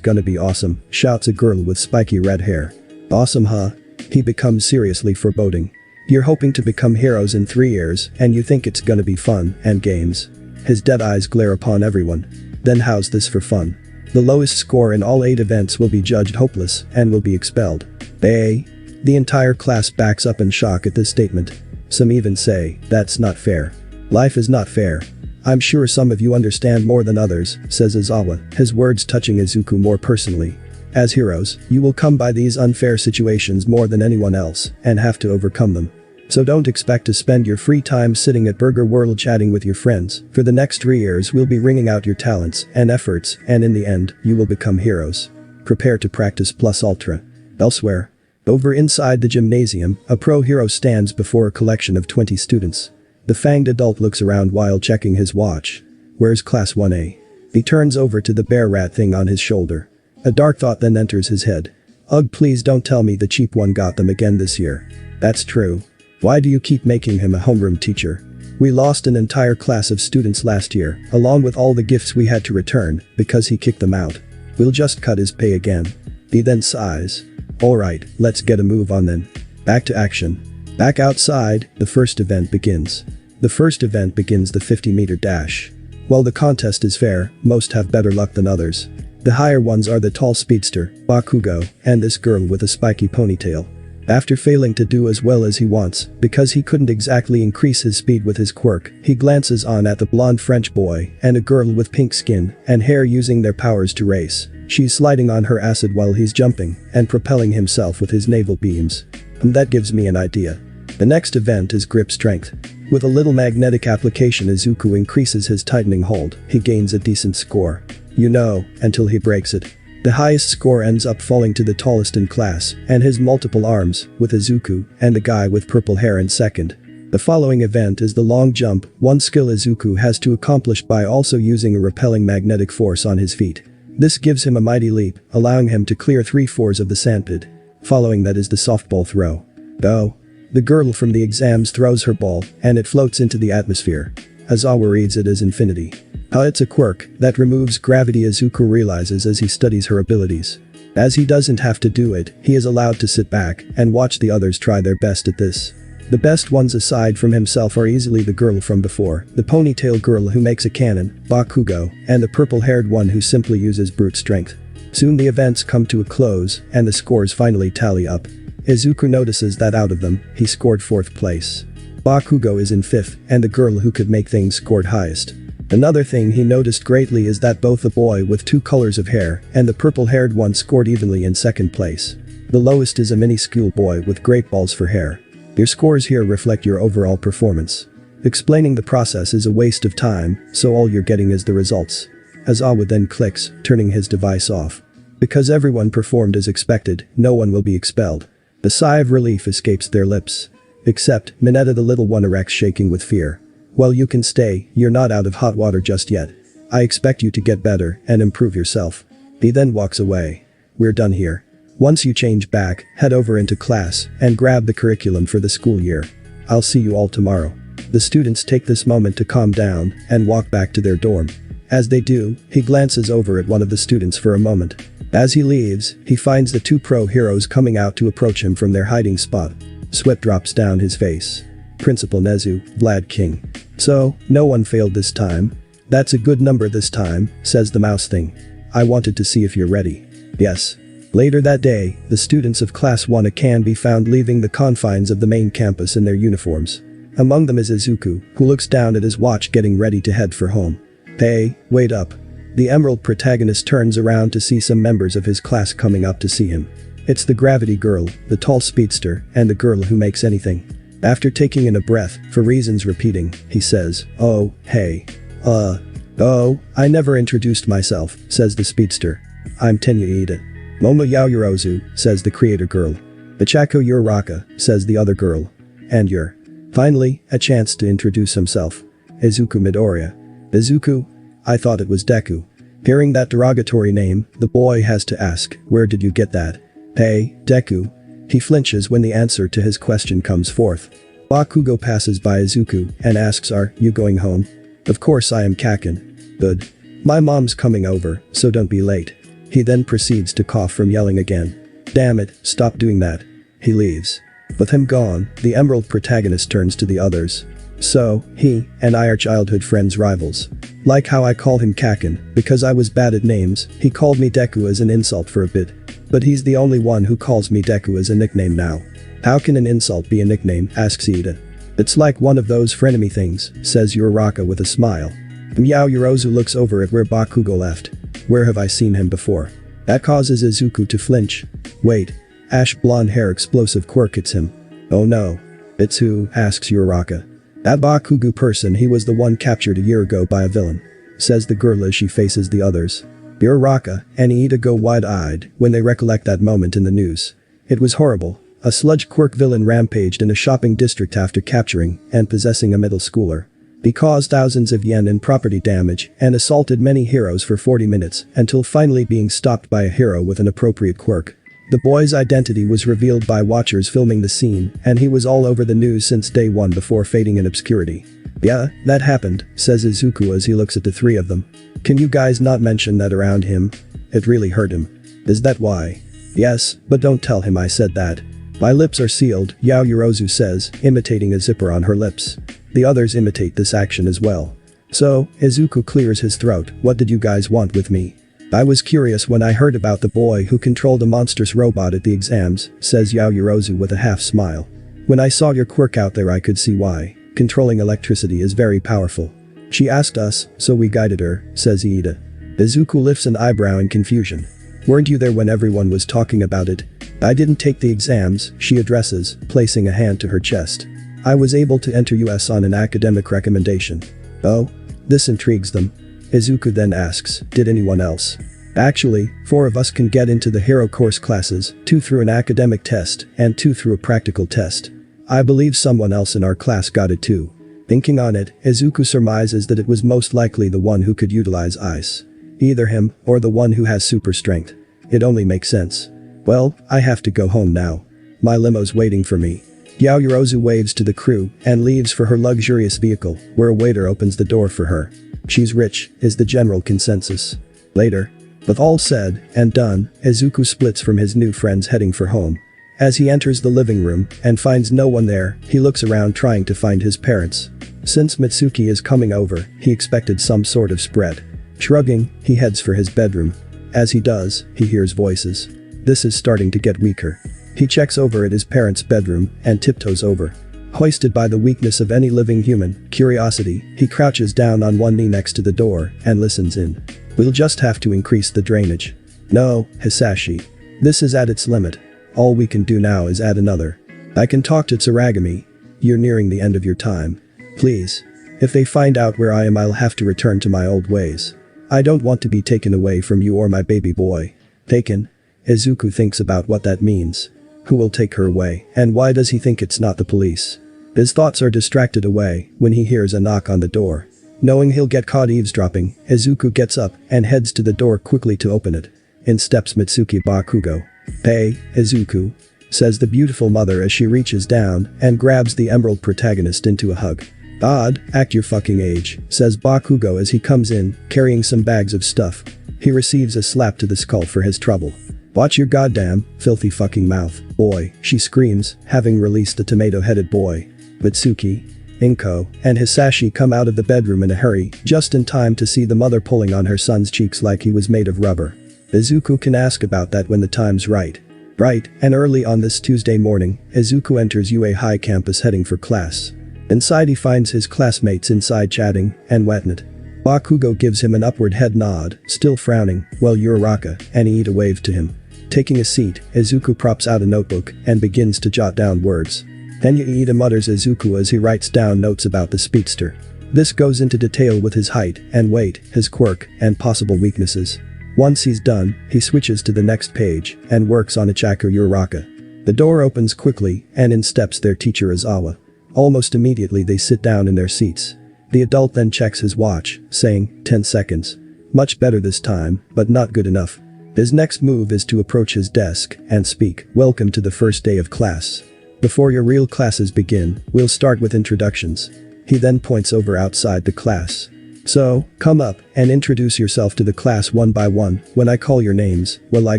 gonna be awesome, shouts a girl with spiky red hair. Awesome huh? He becomes seriously foreboding. You're hoping to become heroes in 3 years, and you think it's gonna be fun, and games. His dead eyes glare upon everyone. Then how's this for fun? The lowest score in all 8 events will be judged hopeless and will be expelled. The entire class backs up in shock at this statement. Some even say, that's not fair. Life is not fair. I'm sure some of you understand more than others, says Izawa, his words touching Izuku more personally. As heroes, you will come by these unfair situations more than anyone else and have to overcome them. So don't expect to spend your free time sitting at Burger World chatting with your friends. For the next 3 years we'll be wringing out your talents and efforts, and in the end, you will become heroes. Prepare to practice plus ultra. Elsewhere. Over inside the gymnasium, a pro hero stands before a collection of 20 students. The fanged adult looks around while checking his watch. Where's Class 1A? He turns over to the bear rat thing on his shoulder. A dark thought then enters his head. Ugh, please don't tell me the cheap one got them again this year. That's true. Why do you keep making him a homeroom teacher? We lost an entire class of students last year, along with all the gifts we had to return, because he kicked them out. We'll just cut his pay again. He then sighs. Alright, let's get a move on then. Back to action. Back outside, the first event begins. The first event begins the 50-meter dash. While the contest is fair, most have better luck than others. The higher ones are the tall speedster, Bakugo, and this girl with a spiky ponytail. After failing to do as well as he wants, because he couldn't exactly increase his speed with his quirk, he glances on at the blonde French boy and a girl with pink skin and hair using their powers to race. She's sliding on her acid while he's jumping and propelling himself with his naval beams. That gives me an idea. The next event is grip strength. With a little magnetic application, Izuku increases his tightening hold. He gains a decent score. Until he breaks it. The highest score ends up falling to the tallest in class and his multiple arms, with Izuku and the guy with purple hair in second. The following event is the long jump, one skill Izuku has to accomplish by also using a repelling magnetic force on his feet. This gives him a mighty leap, allowing him to clear 3/4 of the sandpit. Following that is the softball throw. Go. The girl from the exams throws her ball, and it floats into the atmosphere. Aizawa reads it as infinity. It's a quirk that removes gravity, Izuku realizes as he studies her abilities. As he doesn't have to do it, he is allowed to sit back and watch the others try their best at this. The best ones aside from himself are easily the girl from before, the ponytail girl who makes a cannon, Bakugo, and the purple-haired one who simply uses brute strength. Soon the events come to a close, and the scores finally tally up. Izuku notices that out of them, he scored 4th place. Bakugo is in 5th, and the girl who could make things scored highest. Another thing he noticed greatly is that both the boy with 2 colors of hair and the purple-haired one scored evenly in 2nd place. The lowest is a mini-school boy with great balls for hair. Your scores here reflect your overall performance. Explaining the process is a waste of time, so all you're getting is the results. Aizawa then clicks, turning his device off. Because everyone performed as expected, no one will be expelled. The sigh of relief escapes their lips. Except, Mineta, the little one, erects, shaking with fear. Well, you can stay, you're not out of hot water just yet. I expect you to get better and improve yourself. He then walks away. We're done here. Once you change back, head over into class and grab the curriculum for the school year. I'll see you all tomorrow. The students take this moment to calm down and walk back to their dorm. As they do, he glances over at one of the students for a moment. As he leaves, he finds the 2 pro heroes coming out to approach him from their hiding spot. Sweat drops down his face. Principal Nezu, Vlad King. So, no one failed this time? That's a good number this time, says the mouse thing. I wanted to see if you're ready. Yes. Later that day, the students of Class 1A can be found leaving the confines of the main campus in their uniforms. Among them is Izuku, who looks down at his watch getting ready to head for home. Hey, wait up. The Emerald protagonist turns around to see some members of his class coming up to see him. It's the gravity girl, the tall speedster, and the girl who makes anything. After taking in a breath, for reasons repeating, he says, oh, hey. Oh, I never introduced myself, says the speedster. I'm Tenya Ida. Momo Yaoyorozu, says the creator girl. Ichako Uraraka, says the other girl. And you're. Finally, a chance to introduce himself. Izuku Midoriya. Izuku? I thought it was Deku. Hearing that derogatory name, the boy has to ask, where did you get that? Hey, Deku. He flinches when the answer to his question comes forth. Bakugo passes by Izuku and asks, are you going home? Of course I am, Kaken. Good. My mom's coming over, so don't be late. He then proceeds to cough from yelling again. Damn it, stop doing that. He leaves. With him gone, the Emerald protagonist turns to the others. So, he and I are childhood friends, rivals. Like how I call him Kaken, because I was bad at names, he called me Deku as an insult for a bit. But he's the only one who calls me Deku as a nickname now. How can an insult be a nickname, asks Ida. It's like one of those frenemy things, says Uraraka with a smile. Yaoyorozu looks over at where Bakugo left. Where have I seen him before? That causes Izuku to flinch. Wait. Ash blonde hair explosive Quirk hits him. Oh no. It's who, asks Uraraka. That Bakugo person, he was the one captured a year ago by a villain. Says the girl as she faces the others. Uraraka and Ida go wide-eyed when they recollect that moment in the news. It was horrible. A sludge Quirk villain rampaged in a shopping district after capturing and possessing a middle schooler. He caused thousands of yen in property damage and assaulted many heroes for 40 minutes until finally being stopped by a hero with an appropriate quirk. The boy's identity was revealed by watchers filming the scene, and he was all over the news since day one before fading in obscurity. "Yeah, that happened," says Izuku as he looks at the three of them. "Can you guys not mention that around him? It really hurt him." "Is that why?" "Yes, but don't tell him I said that." "My lips are sealed," Yaoyorozu says, imitating a zipper on her lips. The others imitate this action as well. "So," Izuku clears his throat, "what did you guys want with me?" "I was curious when I heard about the boy who controlled a monstrous robot at the exams," says Yaoyorozu with a half smile. "When I saw your quirk out there I could see why. Controlling electricity is very powerful. She asked us, so we guided her," says Iida. Izuku lifts an eyebrow in confusion. "Weren't you there when everyone was talking about it?" "I didn't take the exams," she addresses, placing a hand to her chest. "I was able to enter US on an academic recommendation." "Oh? This intrigues them." Izuku then asks, "Did anyone else?" "Actually, 4 of us can get into the hero course classes, 2 through an academic test and 2 through a practical test. I believe someone else in our class got it too." Thinking on it, Izuku surmises that it was most likely the one who could utilize ice. Either him or the one who has super strength. It only makes sense. "Well, I have to go home now. My limo's waiting for me." Yaoyorozu waves to the crew and leaves for her luxurious vehicle, where a waiter opens the door for her. She's rich, is the general consensus. Later. With all said and done, Izuku splits from his new friends heading for home. As he enters the living room and finds no one there, he looks around trying to find his parents. Since Mitsuki is coming over, he expected some sort of spread. Shrugging, he heads for his bedroom. As he does, he hears voices. This is starting to get weaker. He checks over at his parents' bedroom and tiptoes over. Hoisted by the weakness of any living human, curiosity, he crouches down on one knee next to the door and listens in. "We'll just have to increase the drainage." "No, Hisashi. This is at its limit. All we can do now is add another. I can talk to Tsuragami. You're nearing the end of your time. Please. If they find out where I am I'll have to return to my old ways. I don't want to be taken away from you or my baby boy." "Taken?" Izuku thinks about what that means. Who will take her away, and why does he think it's not the police? His thoughts are distracted away when he hears a knock on the door. Knowing he'll get caught eavesdropping, Izuku gets up and heads to the door quickly to open it. In steps Mitsuki Bakugo. "Hey, Izuku," says the beautiful mother as she reaches down and grabs the emerald protagonist into a hug. "Odd, act your fucking age," says Bakugo as he comes in, carrying some bags of stuff. He receives a slap to the skull for his trouble. "Watch your goddamn, filthy fucking mouth, boy," she screams, having released the tomato-headed boy. Mitsuki, Inko, and Hisashi come out of the bedroom in a hurry, just in time to see the mother pulling on her son's cheeks like he was made of rubber. Izuku can ask about that when the time's right. Bright and early on this Tuesday morning, Izuku enters UA High campus heading for class. Inside he finds his classmates inside chatting and whatnot. Bakugo gives him an upward head nod, still frowning, while Uraraka and Iida wave to him. Taking a seat, Izuku props out a notebook and begins to jot down words. Then Iida mutters Izuku as he writes down notes about the speedster. This goes into detail with his height and weight, his quirk, and possible weaknesses. Once he's done, he switches to the next page and works on Ichaku Uraraka. The door opens quickly and in steps their teacher Izawa. Almost immediately they sit down in their seats. The adult then checks his watch, saying, 10 seconds. Much better this time, but not good enough. His next move is to approach his desk and speak, "Welcome to the first day of class. Before your real classes begin, we'll start with introductions." He then points over outside the class. "So, come up and introduce yourself to the class one by one. When I call your names, will I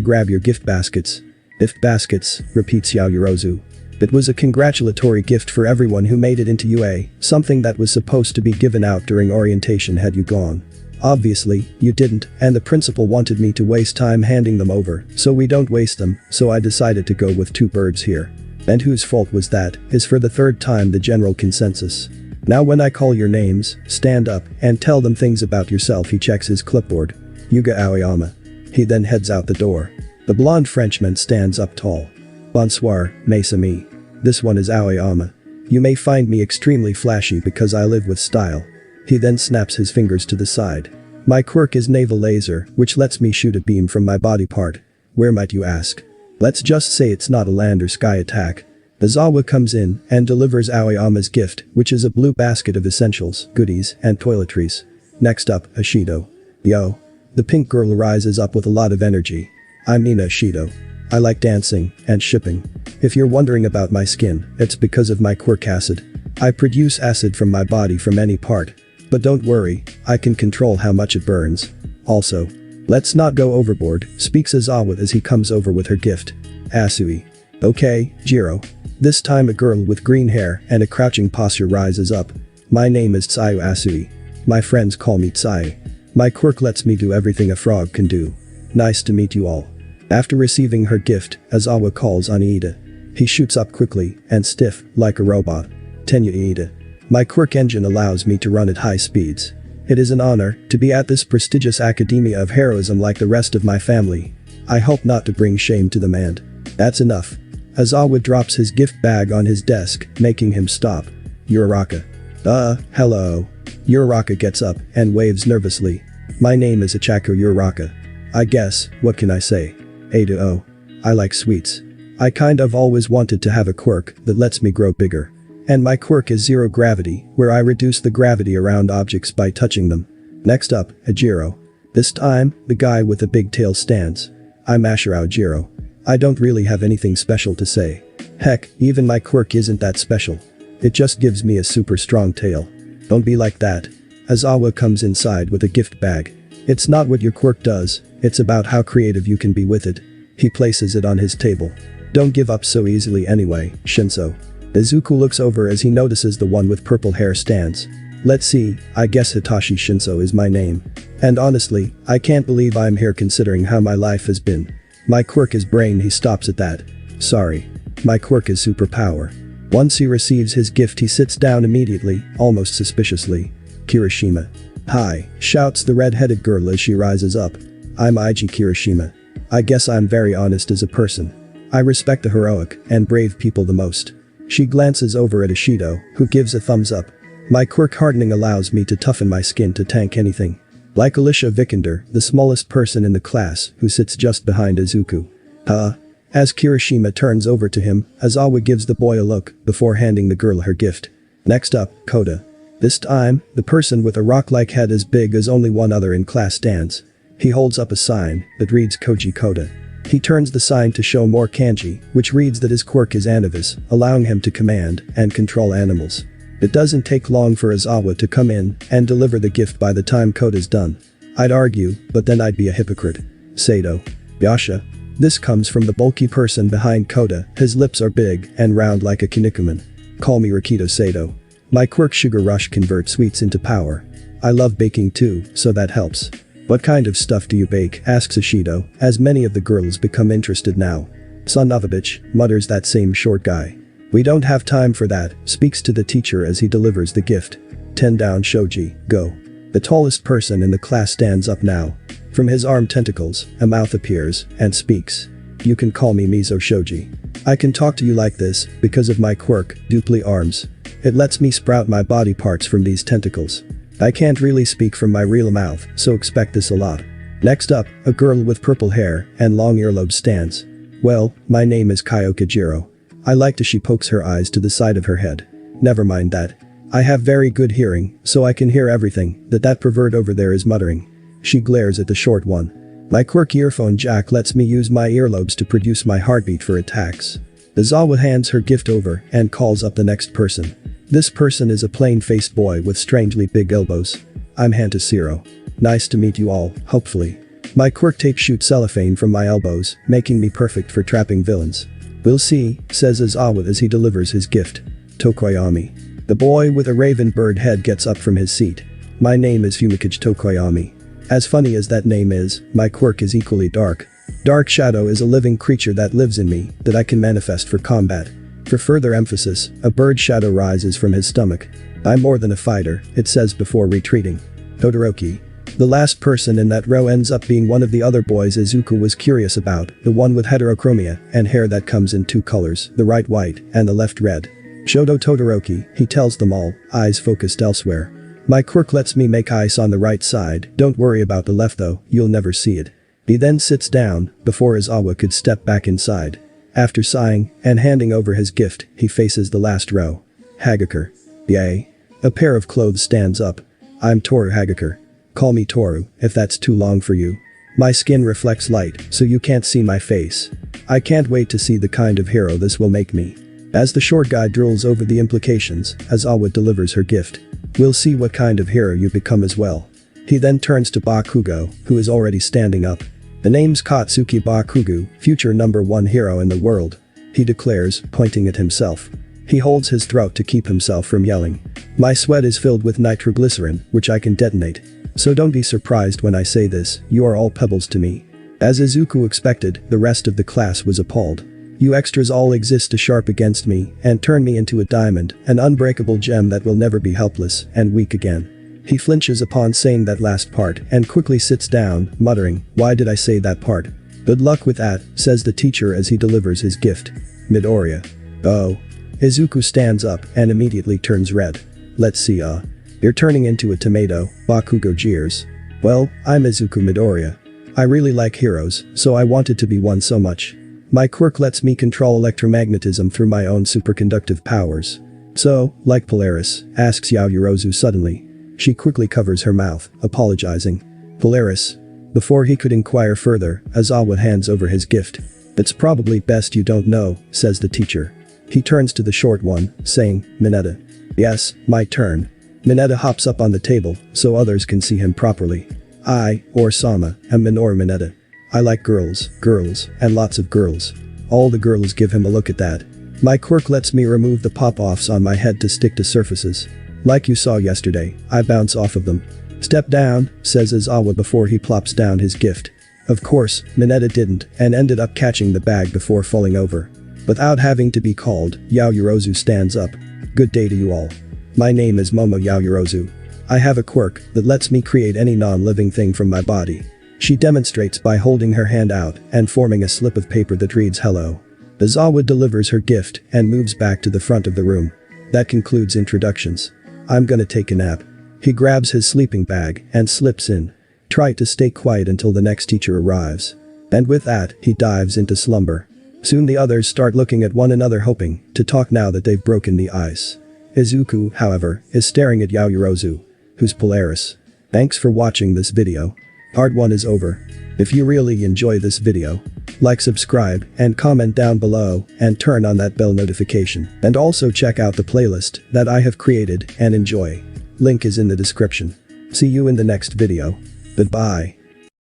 grab your gift baskets?" "Gift baskets," repeats Yaoyorozu. It was a congratulatory gift for everyone who made it into UA, something that was supposed to be given out during orientation had you gone. Obviously, you didn't, and the principal wanted me to waste time handing them over, so we don't waste them, so I decided to go with 2 birds here. And whose fault was that, is for the 3rd time the general consensus. Now when I call your names, stand up and tell them things about yourself. He checks his clipboard. "Yuga Aoyama." He then heads out the door. The blonde Frenchman stands up tall. "Bonsoir, mes amis. This one is Aoyama. You may find me extremely flashy because I live with style." He then snaps his fingers to the side. "My quirk is naval laser, which lets me shoot a beam from my body part." "Where might you ask?" Let's just say it's not a land or sky attack. Izawa comes in and delivers Aoyama's gift, which is a blue basket of essentials, goodies, and toiletries. Next up, Ashido. Yo. The pink girl rises up with a lot of energy. I'm Nina Ashido. I like dancing and shipping. If you're wondering about my skin, it's because of my quirk acid. I produce acid from my body from any part. But don't worry, I can control how much it burns. Also, let's not go overboard, speaks Izawa as he comes over with her gift. Asui. Okay, Jiro. This time a girl with green hair and a crouching posture rises up. My name is Tsuyu Asui. My friends call me Tsuyu. My quirk lets me do everything a frog can do. Nice to meet you all. After receiving her gift, Izawa calls on Iida. He shoots up quickly and stiff, like a robot. Tenya Iida. My quirk engine allows me to run at high speeds. It is an honor to be at this prestigious academia of heroism like the rest of my family. I hope not to bring shame to them and that's enough. Izawa drops his gift bag on his desk, making him stop. Uraraka. Hello. Uraraka gets up and waves nervously. My name is Ichako Uraraka. I guess, what can I say? A-to-O. I like sweets. I kind of always wanted to have a quirk that lets me grow bigger. And my quirk is zero gravity, where I reduce the gravity around objects by touching them. Next up, Ajiro. This time, the guy with the big tail stands. I'm Ashirao Jiro. I don't really have anything special to say. Heck, even my quirk isn't that special. It just gives me a super strong tail. Don't be like that. Izawa comes inside with a gift bag. It's not what your quirk does, it's about how creative you can be with it. He places it on his table. Don't give up so easily anyway, Shinso. Izuku looks over as he notices the one with purple hair stands. Let's see, I guess Hitachi Shinso is my name. And honestly, I can't believe I'm here considering how my life has been. My quirk is brain. He stops at that. Sorry. My quirk is superpower. Once he receives his gift he sits down immediately, almost suspiciously. Kirishima. Hi, shouts the red-headed girl as she rises up. I'm Eiji Kirishima. I guess I'm very honest as a person. I respect the heroic and brave people the most. She glances over at Ashido, who gives a thumbs up. My quirk hardening allows me to toughen my skin to tank anything. Like Alicia Vikander, the smallest person in the class, who sits just behind Izuku. As Kirishima turns over to him, Izawa gives the boy a look before handing the girl her gift. Next up, Koda. This time, the person with a rock-like head as big as only one other in class stands. He holds up a sign that reads Koji Koda. He turns the sign to show more kanji, which reads that his quirk is Anavis, allowing him to command and control animals. It doesn't take long for Izawa to come in and deliver the gift by the time Koda's done. I'd argue, but then I'd be a hypocrite. Sato. Yasha. This comes from the bulky person behind Koda. His lips are big and round like a kinnikuman. Call me Rikito Sato. My quirk Sugar Rush converts sweets into power. I love baking too, so that helps. What kind of stuff do you bake? Asks Ashido, as many of the girls become interested now. Son of a bitch, mutters that same short guy. We don't have time for that, speaks to the teacher as he delivers the gift. 10 down Shoji, go. The tallest person in the class stands up now. From his arm tentacles, a mouth appears and speaks. You can call me Mizo Shoji. I can talk to you like this because of my quirk, Dupli Arms. It lets me sprout my body parts from these tentacles. I can't really speak from my real mouth, so expect this a lot. Next up, a girl with purple hair and long earlobes stands. Well, my name is Kyoka Jiro. I like to she pokes her eyes to the side of her head. Never mind that. I have very good hearing, so I can hear everything that pervert over there is muttering. She glares at the short one. My quirk earphone jack lets me use my earlobes to produce my heartbeat for attacks. Izawa hands her gift over and calls up the next person. This person is a plain-faced boy with strangely big elbows. I'm Hantashiro. Nice to meet you all, hopefully. My quirk tape shoots cellophane from my elbows, making me perfect for trapping villains. We'll see, says Izawa as he delivers his gift. Tokoyami. The boy with a raven bird head gets up from his seat. My name is Fumikage Tokoyami. As funny as that name is, my quirk is equally dark. Dark Shadow is a living creature that lives in me that I can manifest for combat. For further emphasis, a bird shadow rises from his stomach. I'm more than a fighter, it says before retreating. Todoroki. The last person in that row ends up being one of the other boys Izuku was curious about, the one with heterochromia and hair that comes in two colors, the right white and the left red. Shoto Todoroki, he tells them all, eyes focused elsewhere. My quirk lets me make ice on the right side, don't worry about the left though, you'll never see it. He then sits down before Izawa could step back inside. After sighing and handing over his gift, he faces the last row. Hagakure. Yay. A pair of clothes stands up. I'm Toru Hagakure. Call me Toru if that's too long for you. My skin reflects light so you can't see my face. I can't wait to see the kind of hero this will make me. As the short guy drools over the implications, Izawa delivers her gift. We'll see what kind of hero you become as well. He then turns to Bakugo, who is already standing up. The name's Katsuki Bakugo, future #1 hero in the world. He declares, pointing at himself. He holds his throat to keep himself from yelling. My sweat is filled with nitroglycerin, which I can detonate. So don't be surprised when I say this, you are all pebbles to me. As Izuku expected, the rest of the class was appalled. You extras all exist to sharp against me and turn me into a diamond, an unbreakable gem that will never be helpless and weak again. He flinches upon saying that last part and quickly sits down, muttering, why did I say that part? Good luck with that, says the teacher as he delivers his gift. Midoriya. Oh. Izuku stands up and immediately turns red. Let's see You're turning into a tomato, Bakugo jeers. Well, I'm Izuku Midoriya. I really like heroes, so I wanted to be one so much. My quirk lets me control electromagnetism through my own superconductive powers. So, like Polaris, asks Yaoyorozu suddenly. She quickly covers her mouth, apologizing. Polaris. Before he could inquire further, Izawa hands over his gift. It's probably best you don't know, says the teacher. He turns to the short one, saying, Mineta. Yes, my turn. Mineta hops up on the table, so others can see him properly. I, or Sama, am Minoru Mineta. I like girls, and lots of girls. All the girls give him a look at that. My quirk lets me remove the pop-offs on my head to stick to surfaces. Like you saw yesterday, I bounce off of them. Step down, says Izawa before he plops down his gift. Of course, Mineta didn't and ended up catching the bag before falling over. Without having to be called, Yaoyorozu stands up. Good day to you all. My name is Momo Yaoyorozu. I have a quirk that lets me create any non-living thing from my body. She demonstrates by holding her hand out and forming a slip of paper that reads hello. Izawa delivers her gift and moves back to the front of the room. That concludes introductions. I'm gonna take a nap. He grabs his sleeping bag and slips in. Try to stay quiet until the next teacher arrives. And with that, he dives into slumber. Soon the others start looking at one another hoping to talk now that they've broken the ice. Izuku, however, is staring at Yaoyorozu, who's Polaris. Thanks for watching this video. Part 1 is over. If you really enjoy this video, like, subscribe, and comment down below, and turn on that bell notification. And also check out the playlist that I have created and enjoy. Link is in the description. See you in the next video. Goodbye.